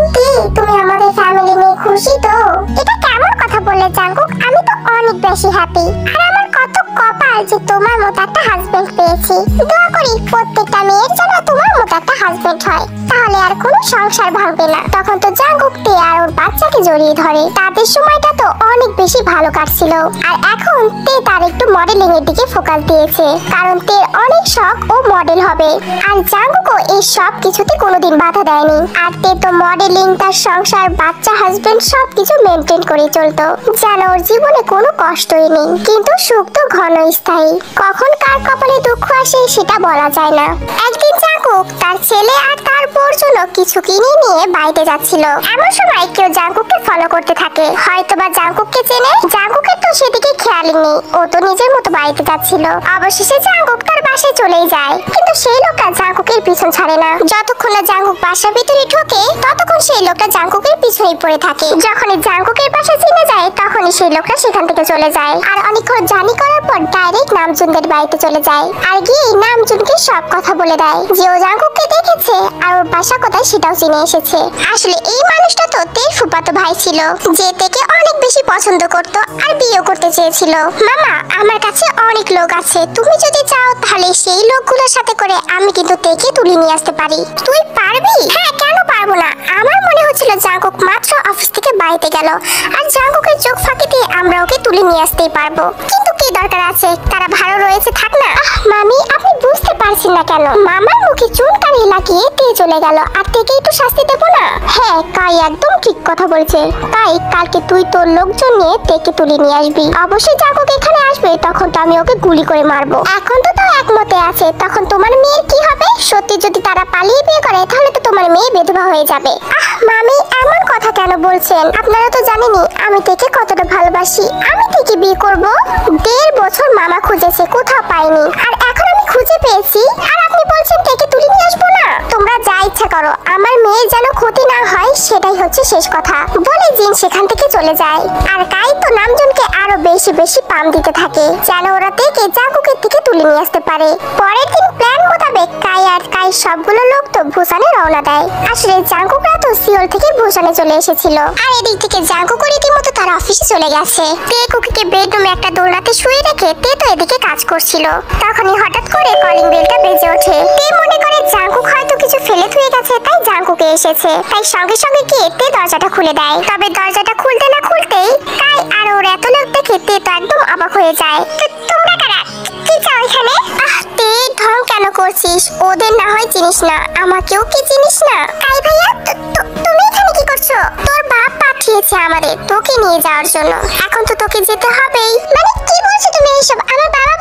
তুমি আমাদের ফ্যামিলি নিয়ে খুশি তো? এটা কেমন কথা বললে জাঙ্কুক? আমি তো অনেক বেশি হ্যাপি। আর আমার কত কপাল যে তোমার মতো একটা হাজবেন্ড পেয়েছি। দোয়া করি প্রত্যেকটা মেয়ের যেন তোমার মতো একটা হাজবেন্ড হয়, তাহলে আর কোনো সংসার ভাঙবে না। তখন তো জাঙ্কুক তে আর ওর বাচ্চাকে জড়িয়ে ধরে। তাদের সময়টা তো অনেক বেশি ভালো কাটছিল। আর এখন তে তার একটু মডেলিং এর দিকে ফোকাস দিয়েছে, কারণ তের অনেক শখ ও মডেল হবে। আর জাঙ্কুকও এই সব কিছুতে কোনোদিন বাধা দেয়নি। আর তে তো মডেলিং, তার সংসার, বাচ্চা, হাজবেন্ড সবকিছু মেনটেন করে চলতো, যেন ওর জীবনে কোনো কষ্টই নেই। কিন্তু সুখ তো ঘনস্থায়ী, কখন কার কপালে দুঃখ আসে সেটা বলা যায় না। একদিন জাঙ্কুক তার ছেলে আর তার বউর জন্য কিছু কিনে নিয়ে বাইরে যাচ্ছিল। এমন সময় কেউ জাঙ্কুককে ফলো করতে থাকে, হয়তোবা জাঙ্কুককে চেনে। জাঙ্কুকের তো সেদিকে খেয়ালই নেই, ও তো নিজের মতো বাড়িতে যাচ্ছিল। অবশেষে জাঙ্কুক তার বাসায় চলেই যায়, কিন্তু সেই লোকটা জাঙ্কুকের পিছন ছাড়ে না। যতক্ষণ না জাঙ্কুক বাসার ভিতরে ঢোকে ততক্ষণ সেই লোকটা জাঙ্কুকের পিছনেই পড়ে থাকে। যখনই জাঙ্কুকের বাসা চিনে যায় তখনই সেই লোকটা সেখান থেকে চলে যায়। আর অনেকক্ষণ জার্নি করার পর ডাইরেক্ট নামজুনদের বাড়িতে চলে যায়। আর গিয়ে নামজুনকে সব কথা বলে দেয় যে ও জাঙ্কুককে দেখেছে আর ওর বাসা কোথায় সেটাও চিনে এসেছে। আসলে এই মানুষটা তো তের ফুফাতো ভাই ছিল, যে তেকে অনেক বেশি পছন্দ করত আর বিয়ে করতে চেয়েছিল। মামা, আমার কাছে অনেক লোক আছে, তুমি যদি চাও তাহলে সেই লোকগুলোর সাথে করে আমি কিন্তু তেকে তুলে নিয়ে আসতে পারি। তুই পারবি? হ্যাঁ, কেন পারবো না। আমার মনে হচ্ছিল জাঙ্কুক মাত্র অফিস থেকে বাড়িতে গেল, আর জাঙ্কুকের চোখ ফাঁকি দিয়ে আমরা ওকে তুলে নিয়ে আসতেই পারবো। কিন্তু কি দরকার আছে, তারা ভালো রয়েছে, থাক না। মামি, আপনি বুঝতে পারছেন না কেন? মামার মুখে চুনকানি লাগিয়ে তে চলে গেল, আর তেকে একটু শাস্তি দেবো না? হ্যাঁ, কাই একদম ঠিক কথা বলছে। তাই কালকে তুই তোর লোকজন নিয়ে তেকে তুলে নিয়ে আসবি। অবশ্যই জাঙ্কুক এখানে আসবে, তখন তো আমি ওকে গুলি করে মারবো। এখন তো তাও একমতে আছে, তখন তোমার মেয়ের কি হবে? সত্যি যদি তারা পালিয়ে বিয়ে করে তাহলে তো তোমার মেয়ে বিধবা হয়ে যাবে। মামি, এমন কথা কেন বলছেন? আপনারা তো জানেনই আমি তেকে কতটা ভালোবাসি। আমি তেকে বিয়ে করব? 1.5 বছর মামা খুঁজেছে, কোথাও পাইনি, আর এখন আমি খুঁজে পেয়েছি, আর আপনি বলছেন তেকে তুলে নিয়ে আসবো না? তোমরা যা ইচ্ছা করো, আমার মেয়ের যেন ক্ষতি না হয় সেটাই হচ্ছে শেষ কথা। বলে জিন সেখান থেকে চলে যায়। আর কাই তো নামজনকে আরো বেশি বেশি পাম দিতে থাকে, যেন ওরা তেকে জাঙ্কুকের থেকে তুলে নিয়ে আসতে পারে। পরের দিন প্ল্যান মোতাবেক কাই আর কাই সবগুলো লোক তো ভুসানে রওনা দেয়। আসলে জাঙ্কুকরা তো সিওল থেকে ভুসানে চলে এসেছিল। আর এদিক থেকে জাঙ্কুক রীতিমতো তার অফিসে চলে গেছে। তে কুকিকে বেডরুমে একটা দোলনাতে শুয়ে রেখে তে তো এদিকে কাজ করছিল। তখনই হঠাৎ করে কলিং বেলটা বেজে ওঠে। তে মনে করে জাঙ্কুক হয়তো কিছু ফেলে থুয়ে গেছে, তাই জাঙ্কুকে এসেছে। তাই সঙ্গে সঙ্গে গিয়ে তে দরজাটা খুলে দেয়। তবে দরজাটা খুলতে না খুলতেই কাই আর ওর এত লোক দেখে তে তো একদম অবাক হয়ে যায়। তোমরা কারা? কি চাও এখানে? তে, ঢং কেন করছিস? ওদের না হয় চিনিস না, আমাকেও কি চিনিস না? কাই ভাইয়া, তুমি এখানে কি করছো? তোর বাপ পাঠিয়েছে আমাদের তোকে নিয়ে যাওয়ার জন্য, এখন তো তোকে যেতে হবেই। মানে কি বলছো তুমি এইসব? আমার বাবা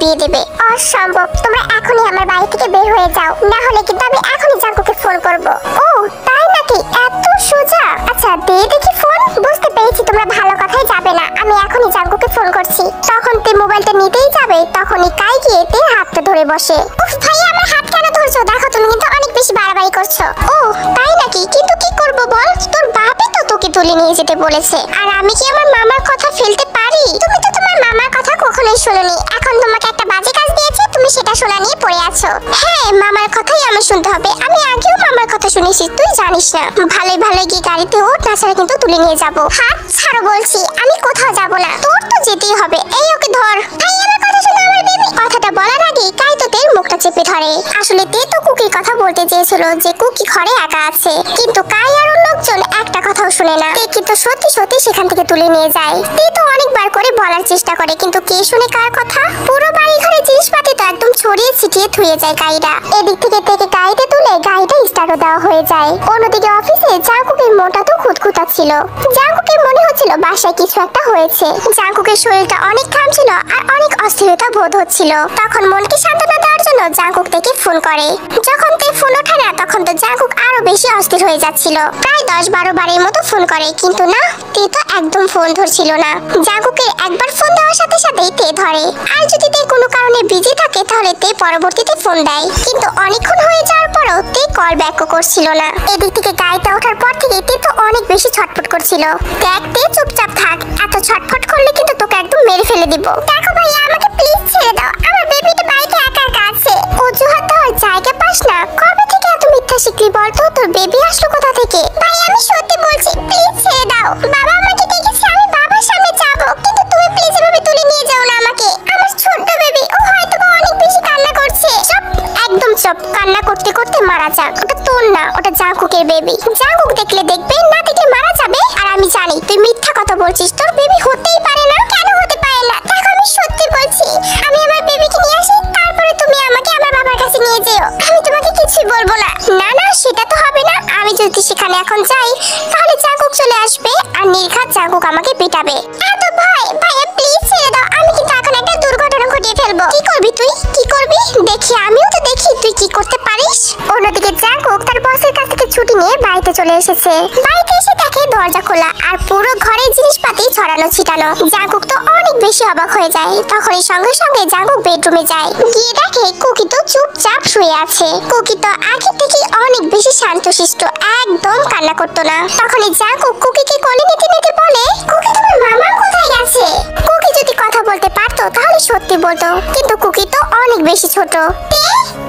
দিয়ে দেবে। অসম্ভব, তোমরা এখনই আমার বাড়ি থেকে বের হয়ে যাও, না হলে কিন্তু আমি এখনই জাঙ্কুকে ফোন করব। ও তাই নাকি, এত সোজা? আচ্ছা দে দেখি ফোন। বুঝতে পেরেছি তোমরা ভালো কথাই যাবে না, আমি এখনই জাঙ্কুকে ফোন করছি। তখন তে মোবাইলটা নিতেই যাবে, তখনই কাই গিয়ে তে হাতটা ধরে বসে। উফ ভাইয়া, আমার হাত কেন ধরছো? দেখো তুমি কিন্তু অনেক বেশি বাড়াবাড়ি করছো। ও তাই নাকি, কিন্তু কি করব বল? তোর বাপই তো তোকে তুলে নিয়ে যেতে বলেছে, আর আমি কি আমার মামার কথা ফেলতে পারি? তুমি তো তোমার মামার কথা কখনোই শোনোনি, এখন তোমাকে একটা বাজে কাজ দিয়েছে, তুমি সেটা শোনা নিয়ে পড়ে আছো। হ্যাঁ, মামার কথাই আমার শুনতে হবে, আমি আগেও মামার কথা শুনেছি, তুই জানিস না। ভালোই ভালোই গিয়ে গাড়িতে ওঠ, না ছাড়া কিন্তু তুলে নিয়ে যাবো। হাত ছাড়ো বলছি, আমি কোথাও যাব না। তোর তো যেতেই হবে। এই ওকে ধর। ভাই আমার কথা শোনো, আমার বেবি। কথাটা বলার আগে কাই তো তের মুখটা চেপে ধরে। আসলে তে তো কুকির কথা বলতে চেয়েছিল যে কুকি ঘরে একা আছে, কিন্তু কাই আর ওর লোকজন একটা কথাও শুনে না। তে কিন্তু সত্যি সত্যি সেখান থেকে তুলে নিয়ে যায়। তে তো অনেকবার করে বলার চেষ্টা করে, কিন্তু কে শুনে কার কথা? পুরো বাড়ি ঘরে জিনিসপাতি তো একদম ছড়িয়ে ছিটিয়ে থুয়ে যায় গাইরা। এদিক থেকে থেকে গাড়িতে তুলে গাড়িটা স্টার্টও দেওয়া হয়ে যায়। অন্যদিকে অফিসে জাঙ্কুকের মনটা তো খুঁতখুঁতা ছিল। জাঙ্কুকের মনে হচ্ছিল বাসায় কিছু একটা হয়েছে। জাঙ্কুকের শরীরটা অনেক ঘামছিল আর অনেক অস্থিরতা বোধ হচ্ছিল। তখন মনকে সান্ত্বনা দেওয়ার জন্য জাঙ্কুক থেকে ফোন করে। যখন তে ফোন ওঠে না, তখন তো জাঙ্কুক আরো বেশি অস্থির হয়ে যাচ্ছিল। প্রায় 10-12 বারের মতো ফোন করে, কিন্তু না, তে তো একদম ফোন ধরছিল না। জাঙ্কুকের একবার ফোন দেওয়ার সাথে সাথেই তে ধরে, আর যদি তে কোনো কারণে বিজি থাকে তাহলে তে পরবর্তীতে ফোন দেয়, কিন্তু অনেকক্ষণ হয়ে যাওয়ার পরও তে কল ব্যাকও করছিল না। এদিক থেকে গাড়িতে ওঠার পর থেকে তে তো অনেক বেশি ছটফট করছিল। দেখ তে, চুপচাপ থাক, এত ছটফট করলে কিন্তু তোকে একদম মেরে ফেলে দিব। দেখো ভাইয়া, আমাকে প্লিজ ছেড়ে দাও, আমার বেবিটা বাড়িতে একা একা আছে। অজুহাত দেওয়ার জায়গা পাস না? কবে থেকে এত মিথ্যা শিখলি বলতো? তোর বেবি আসলো কোথা থেকে? ভাই আমি সত্যি বলছি, প্লিজ ছেড়ে দাও। বাবা আমাকে দেখেছে, আমি বাবার সামনে যাবো, কিন্তু তুমি প্লিজ এভাবে তুলে নিয়ে যাও না আমাকে। আমার ছোট্ট বেবি, ও হয়তো অনেক বেশি কান্না করছে। চুপ, একদম চুপ। কান্না করতে করতে মারা যাক, ওটা তোর না, ওটা জাঙ্কুকের বেবি। জাঙ্কুক দেখলে দেখবে, না দেখলে মারা যাবে। আর আমি জানি তুই মিথ্যা কথা বলছিস, তোর বেবি হতেই পারে না। কেন হতে পারে না? দেখো আমি সত্যি বলছি, আমি আমার বেবিকে নিয়ে আসি, তারপরে তুমি আমাকে আমার বাবার কাছে নিয়ে যেও। আমি তোমাকে কিছুই বলবো না। না না, সেটা তো হবে না। আমি যদি সেখানে এখন যাই, তাহলে জাঙ্কুক চলে আসবে আর নির্ঘাত জাঙ্কুক আমাকে পিটাবে। এত ভয়? ভাইয়া প্লিজ ছেড়ে দাও, আমি কিন্তু এখন একটা দুর্ঘটনা ঘটিয়ে ফেলবো। কি করবি তুই? কি করবি? দেখি, আমিও তো দেখি তুই কি করতে পারিস। অন্যদিকে জাঙ্কুক তার বসের কাছ থেকে ছুটি নিয়ে বাড়িতে চলে এসেছে। বাড়িতে এসে দেখে দরজা খোলা আর পুরো ঘরে জিনিসপাতি ছড়ানো ছিটানো। জাঙ্কুক তো অনেক বেশি অবাক হয়ে যায়। তখনই সঙ্গে সঙ্গে জাঙ্কুক বেডরুমে যায়, গিয়ে দেখে কুকি তো চুপচাপ শুয়ে আছে। কুকি তো আগে থেকে অনেক বেশি শান্তশিষ্ট, একদম কান্না করতো না। তখনই জাঙ্কুক কুকিকে কোলে নিতে নিতে বলে, কুকি তোমার মামা কোথায় গেছে? কুকি যদি কথা বলতে পারতো তাহলে সত্যি বলতো, কিন্তু কুকি তো অনেক বেশি ছোট। তে,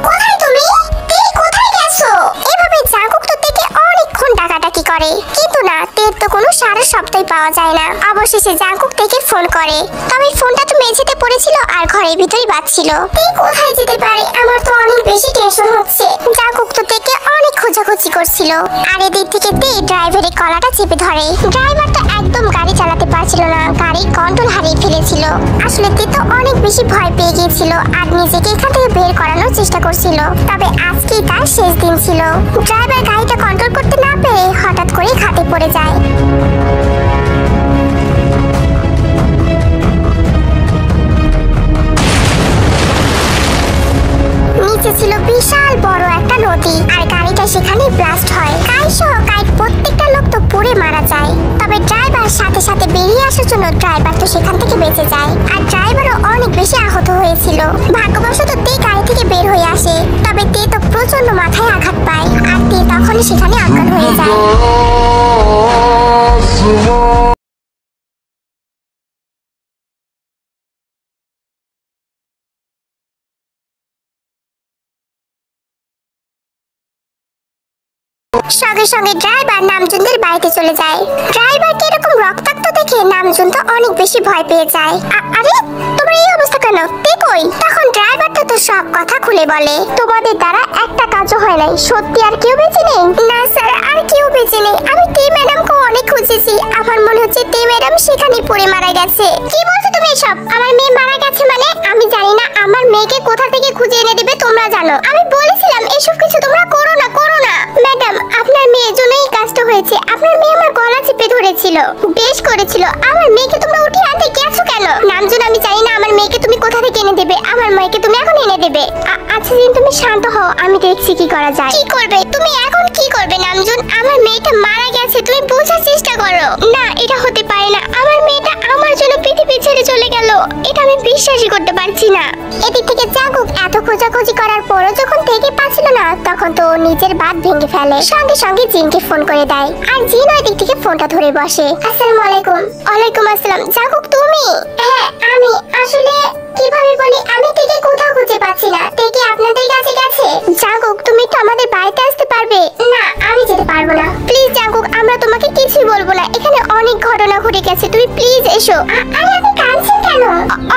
কোথায় তুমি? তে, কোথায় গেছো? এভাবে জাঙ্কুক তো থেকে অনেকক্ষণ ডাকাডাকি করে, কিন্তু না, তের তো কোনো সারা শব্দই পাওয়া যায় না। অবশেষে জাঙ্কুক থেকে ফোন করে, তবে ফোনটা তো মেঝেতে পড়েছিল আর ঘরের ভিতরেই বাজছিল। তে কোথায় যেতে পারে? আমার তো অনেক বেশি টেনশন হচ্ছে। জাঙ্কুক তো থেকে অনেক খোঁজাখুঁজি করছিল, আর এদিক থেকে তে ড্রাইভারের কলাটা চেপে ধরে। ড্রাইভার তো একদম গাড়ি চালাতে পারছিল না, গাড়ির কন্ট্রোল হারিয়ে ফেলেছিল। আসলে তে তো অনেক বেশি ভয় পেয়ে গিয়েছিল আর নিজেকে এখান থেকে বের করানোর চেষ্টা করছিল। তবে আজকেই তার শেষ দিন ছিল। ড্রাইভার গাড়িটা কন্ট্রোল করতে না পেরে হঠাৎ করে খাতে পড়ে যায়। নিচে ছিল বিশাল বড় একটা নদী, আর গাড়িটা সেখানে ব্লাস্ট হয়। কাই সহ গাইড প্রত্যেকটা লোক তো পুড়ে মারা যায়। তবে ড্রাইভার সাথে সাথে বেরিয়ে আসার জন্য ড্রাইভার তো সেখান থেকে বেঁচে যায়, আর ড্রাইভারও অনেক বেশি আহত হয়েছিল। ভাগ্যবশত তে গাড়ি থেকে বের হয়ে আসে, তবে তে তো প্রচন্ড মাথায় আঘাত পায়, আর তে তখনই সেখানে অজ্ঞান হয়ে যায়। সঙ্গে সঙ্গে ড্রাইভার নামজুনদের বাড়িতে চলে যায়। ড্রাইভারকে এরকম রক্তাক্ত দেখে নামজুন তো অনেক বেশি ভয় পেয়ে যায়। আরে তোমার এই অবস্থা কেন? তে কই? তখন ড্রাইভার তো সব কথা খুলে বলে, তোমাদের দ্বারা একটা কাজও হয় নাই। সত্যি আর কেউ বেঁচে নেই? না স্যার, আর কেউ বেঁচে নেই। আমি তে ম্যাডামকে অনেক খুঁজেছি, আমার মনে হচ্ছে তে ম্যাডাম সেখানে পড়ে মারা গেছে। কি বলছো তুমি এসব? আমার মেয়ে মারা গেছে মানে? আমি জানি না, আমার মেয়েকে কোথা থেকে খুঁজে এনে দেবে তোমরা জানো। আমি বলেছিলাম এসব কিছু তোমরা করো না, করো না। ম্যাডাম, আপনার মেয়ের জন্যই কাজটা হয়েছে। আপনার মেয়ে আমার গলা চেপে ধরেছিল, বেশ করেছিল। আমার মেয়েকে তোমরা উঠিয়ে আনতে গেছো কেন? নামজুন, আমি জানি না আমার মেয়েকে তুমি কোথা থেকে এনে দেবে? আমার মেয়েকে তুমি এখন এনে দেবে। আচ্ছা জিন, তুমি শান্ত হও, আমি দেখছি কি করা যায়। কি করবে তুমি এখন? কি করবে নামজুন? আমার মেয়েটা মারা গেছে, তুমি বোঝার চেষ্টা করো। না, এটা হতে পারে না। আমার মেয়েটা আমার জন্য পৃথিবী ছেড়ে চলে গেল, এটা আমি বিশ্বাসই করতে পারছি না। এদিক থেকে জাঙ্কুক এত খোঁজাখুঁজি করার পরও যখন থেকে পাচ্ছিল না, তখন তো নিজের বাত ভেঙে ফেলে। সঙ্গে সঙ্গে জিনকে ফোন করে দেয়, আর জিন ওই দিক থেকে ফোনটা ধরে বসে। আসসালামু আলাইকুম। ওয়ালাইকুম আসসালাম। জাঙ্কুক তুমি? হ্যাঁ আমি। আসলে কিভাবে বলি, আমি থেকে কোথাও খুঁজে পাচ্ছি না। থেকে আপনাদের কাছে গেছে। জাঙ্কুক তুমি একটু আমাদের বাড়িতে আসতে পারবে? না, আমি যেতে পারবো না। প্লিজ জাঙ্কুক, আমরা তোমাকে কিছুই বলবো না। এখানে অনেক ঘটনা ঘটে গেছে, তুমি প্লিজ এসো। আরে আপনি কাঁদছেন কেন?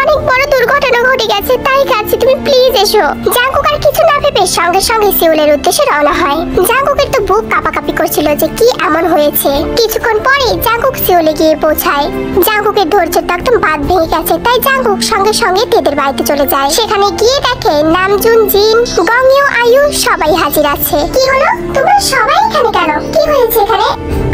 অনেক বড় দুর্ঘটনা ঘটে গেছে, তাই কাঁদছি। তুমি প্লিজ এসো। জাঙ্কুক আর কিছু না ভেবে সঙ্গে সঙ্গে সিউলের উদ্দেশ্যে রওনা হয়। জাঙ্কুকের তো বুক কাঁপাকাঁপি করছিল যে কি এমন হয়েছে। কিছুক্ষণ পরে জাঙ্কুক সিউলে গিয়ে পৌঁছায়। জাঙ্কুকের ধৈর্যের তো একদম বাদ ভেঙে গেছে, তাই জাঙ্কুক সঙ্গে সঙ্গে তেদের বাড়িতে চলে যায়। সেখানে গিয়ে দেখে নামজুন, জিন, গংইউ, আয়ু সবাই হাজির আছে। কি হলো? তোমরা সবাই এখানে কেন? কি হয়েছে এখানে?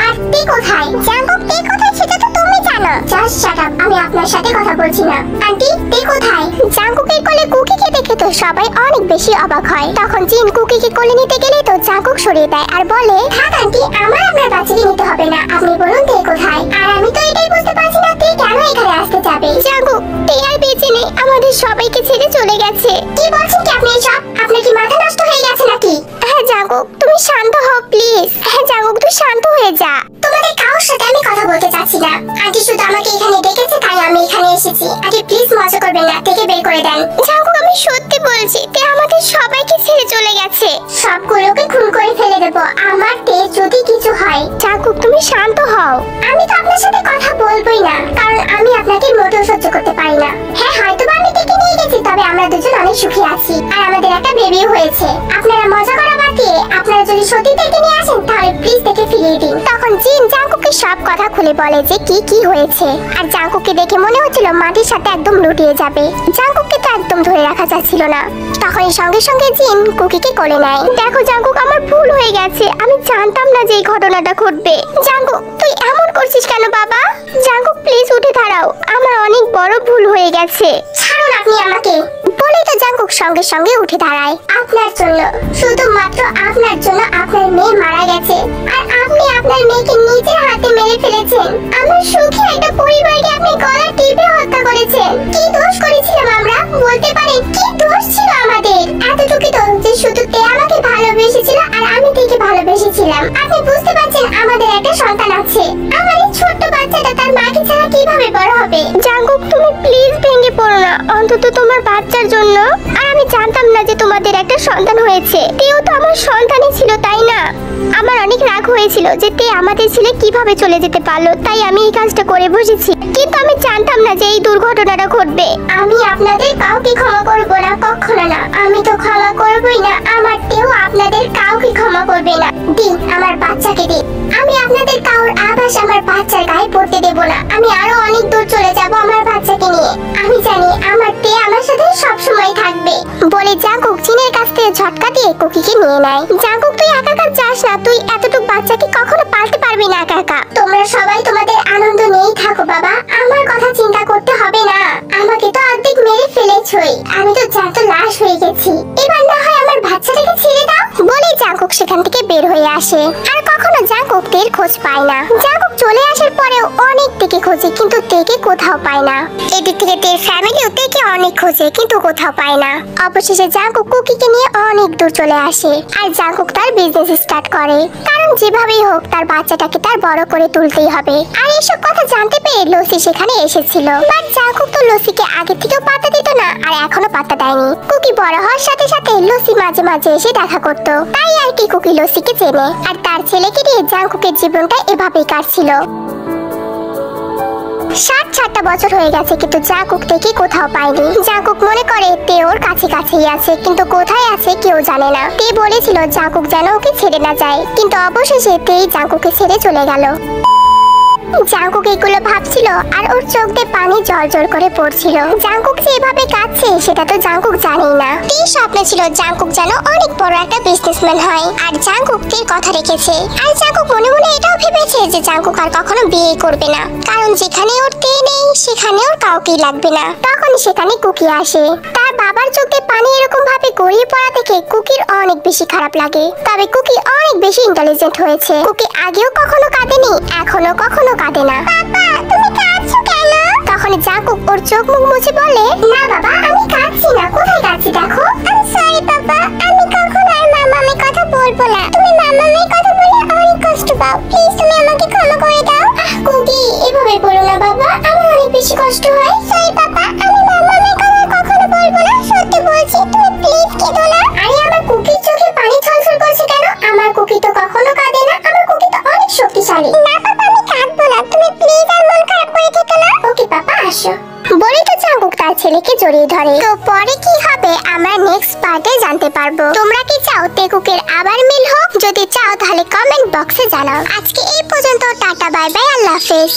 আর তে কোথায়? জাঙ্কুক তে কোথায় সেটা তো তুমি জানো। জাস্ট শাট আপ, আমি আপনার সাথে কথা বলছি না। আন্টি তে কোথায়? জাঙ্কুকের কোলে কুকিকে দেখে তো সবাই অনেক বেশি অবাক হয়। তখন জিন কুকিকে কোলে নিতে গেলে তো জাঙ্কুক সরিয়ে দেয় আর বলে, থাক আন্টি, আমার আপনার বাচ্চাকে নিতে হবে না। আপনি বলুন তে কোথায়? আর আমি তো এটাই বুঝতে পারছি না তে কেন এখানে আসতে যাবে। জাঙ্কুক তে আর বেঁচে নেই, আমাদের সবাইকে ছেড়ে চলে গেছে। কি বলছেন কি আপনি এসব? আপনার কি মাথা নষ্ট হয়ে গেছে নাকি? হ্যাঁ জাঙ্কুক, তুমি শান্ত হও প্লিজ। হ্যাঁ জাঙ্কুক, তুই শান্ত হয়ে যা। তোমাদের কারোর সাথে আমি কথা বলতে চাচ্ছি না। আন্টি শুধু আমাকে এখানে ডেকেছে, তাই আমি এখানে এসেছি। আন্টি প্লিজ মজা করবেন না, থেকে বের করে দেন। জাঙ্কুক আমি সত্যি বলছি, তে আমাদের সবাইকে ছেড়ে চলে গেছে। সবগুলোকে খুন করে ফেলে দেব আমার তে যদি কিছু হয়। জাঙ্কুক তুমি শান্ত হও। আমি তো আপনার সাথে কথা বলবোই না, কারণ আমি আপনাকে মোটেও সহ্য করতে পারি না। হ্যাঁ হয়তো আমি থেকে নিয়ে গেছি, তবে আমরা দুজন অনেক সুখী আছি আর আমাদের একটা বেবিও হয়েছে। আপনারা মজা করা বাদ দিয়ে আপনারা যদি সত্যি থেকে নিয়ে আসেন তাহলে প্লিজ থেকে ফিরিয়ে দিন। তখন জিন জাঙ্কুককে সব কথা খুলে বলে যে কি হয়েছে। আর জাঙ্কুককে দেখে মনে হচ্ছিল মাটির সাথে একদম লুটিয়ে যাবে। জাঙ্কুককে তো একদম ধরে রাখা যাচ্ছিল না। তখন সঙ্গে সঙ্গে জিন কুকিকে কোলে নেয়। দেখো জাঙ্কুক, আমার ভুল হয়ে গেছে, আমি জানতাম না যে এই ঘটনাটা ঘটবে। জাঙ্কুক তুই এমন করছিস কেন বাবা? জাঙ্কুক প্লিজ উঠে দাঁড়াও, আমার অনেক বড় ভুল হয়ে গেছে। ছাড়ুন আপনি আমাকে। বলেই তো জাঙ্কুক সঙ্গে সঙ্গে উঠে দাঁড়ায়। আপনার জন্য, শুধুমাত্র আপনার জন্য আপনার মেয়ে মারা গেছে, আর আপনি আপনার মেয়েকে নিজের হাতে মেরে ফেলেছেন। আমার সুখী একটা পরিবারকে আপনি গলা টিপে হত্যা করেছেন। কি দোষ করেছিলাম আমরা? বলতে পারেন কি দোষ ছিল আমাদের? এতটুকু তো যে শুধু তে আমাকে ভালোবেসেছিল আর আমি তেকে ভালোবেসেছিলাম। আপনি বুঝতে পারছেন আমাদের একটা সন্তান আছে। আমার এই ছোট্ট বাচ্চাটা তার মাকে ছাড়া কিভাবে বড় হবে? জাঙ্কুক তুমি প্লিজ ভেঙে পড়ো না, অন্তত তোমার বাচ্চার জন্য। আর আমি জানতাম না যে তোমাদের একটা সন্তান হয়েছে। তেও তো আমার সন্তানই ছিল, তাই না? আমার অনেক রাগ হয়েছিল যে তে আমাদের ছেলে কিভাবে চলে যেতে পারলো, তাই আমি এই কাজটা করে বসেছি। কিন্তু আমি জানতাম না যে এই দুর্ঘটনাটা ঘটবে। আমি আপনাদের কাউকে ক্ষমা করব না, কখনো না। আমি তো ক্ষমা করবই না, আমার তেও আপনাদের কাউকে ক্ষমা করবে না। দিন আমার বাচ্চাকে দিন। আমি আপনাদের কাউর আভাস আমার বাচ্চার গায়ে পড়তে দেব না। আমি আরো অনেক দূর চলে যাব আমার বাচ্চাকে নিয়ে। আমি জানি আমার তে আমার সাথে সব সময় থাকবে। বলে জাঙ্কুক জিনের কাছ থেকে ঝটকা দিয়ে কুকিকে নিয়ে নেয়। জাঙ্কুক তুই একা একা যাস না, তুই এতটুকু বাচ্চাকে কখনো পালতে পারবি না একা একা। তোমরা সবাই তোমাদের আনন্দ নিয়েই থাকো বাবা, আমার কথা চিন্তা করতে হবে না। আমাকে তো অর্ধেক মেরে ফেলেছই, আমি তো জ্যান্ত লাশ হয়ে গেছি। এবার না হয় আমার বাচ্চাটাকে ছেড়ে দাও। বলে জাঙ্কুক সেখান থেকে বের হয়ে আসে। আর কখনো জাঙ্কুক তের খোঁজ পায় না। জাঙ্কুক চলে আসার পরেও অনেক তেকে খোঁজে, কিন্তু তেকে কোথাও পায় না। এদিক থেকে তের ফ্যামিলিও তেকে অনেক খোঁজে, কিন্তু কোথাও পায় না। অবশেষে জাঙ্কুক কুকিকে নিয়ে অনেক দূর চলে আসে। আর জাঙ্কুক তার বিজনেস স্টার্ট করে, কারণ যেভাবেই হোক তার বাচ্চাটাকে তার বড় করে তুলতেই হবে। আর এইসব কথা জানতে পেরে লসি সেখানে এসেছিল, বাট জাঙ্কুক তো লসিকে আগে থেকেও পাত্তা দিত না, আর এখনো পাত্তা দেয়নি। কুকি বড় হওয়ার সাথে সাথে লসি মাঝে মাঝে এসে দেখা করত, তাই আর কি কুকি লসিকে চেনে। আর তার ছেলেকে নিয়ে জাঙ্কুকের জীবনটা এভাবেই কাটছিল। 60 বছর হয়ে গেছে, কিন্তু জাঙ্কুক থেকে কোথাও পায়নি। জাঙ্কুক মনে করে তে ওর কাছেই আছে, কিন্তু কোথায় আছে কেউ জানে না। তে বলেছিল জাঙ্কুক যেন ওকে ছেড়ে না যায়, কিন্তু অবশেষে তেই জাঙ্কুকে ছেড়ে চলে গেল। জাঙ্কুক এগুলো ভাবছিল আর ওর চোখ দিয়ে পানি জল করে পড়ছিল। জাঙ্কুক যে এভাবে কাঁদছে সেটা তো জাঙ্কুক জানেই না। টির স্বপ্ন ছিল জাঙ্কুক যেন অনেক বড় একটা বিজনেসম্যান হয়, আর জাঙ্কুক টির কথা রেখেছে। আর জাঙ্কুক মনে মনে এটাও ভেবেছে যে জাঙ্কুক আর কখনো বিয়ে করবে না, কারণ যেখানে ওর তে নেই সেখানে ওর কাউকেই লাগবে না। তখন সেখানে কুকি আসে। তার বাবার চোখে পানি এরকম ভাবে গড়িয়ে পড়া দেখে কুকির অনেক বেশি খারাপ লাগে। তবে কুকি অনেক বেশি ইন্টেলিজেন্ট হয়েছে। কুকি আগেও কখনো কাঁদেনি, এখনো কখনো কাঁদে না। বাবা তুমি কাঁদছো কেন? তখন জাঙ্কুক ওর চোখ মুখ মুছে বলে, না বাবা আমি কাঁদছি না, কোথায় কাঁদছি দেখো। আমি সরি বাবা, আমি কখনো আর মামামের কথা বলবো না। তুমি মামামের কথা বলে অনেক কষ্ট পাও, প্লিজ তুমি আমাকে ক্ষমা করে দাও। কুকি এভাবে বলো না বাবা, আমার অনেক বেশি কষ্ট হয়। সরি বাবা, আমি মামামের কথা কখনো বলবো না, সত্যি বলছি, তুমি প্লিজ কেঁদো না। আরে আমার কুকির চোখে পানি ছলছল করছে কেন? আমার কুকি তো কখনো কাঁদে না, আমার কুকি তো অনেক শক্তিশালী। না বাবা আমি কাঁদবো না, তুমি প্লিজ আর মন খারাপ করে থেকো না। ওকে বাবা আসো। বলেই তো জাঙ্কুক তার ছেলেকে জড়িয়ে ধরে। তো পরে কি হবে আমরা নেক্সট পার্টে জানতে পারবো। তোমরা কি চাও তেকুকের আবার মিল হোক? যদি চাও তাহলে কমেন্ট বক্সে জানাও। আজকে এই পর্যন্ত, টাটা বাই বাই, আল্লাহ হাফেজ।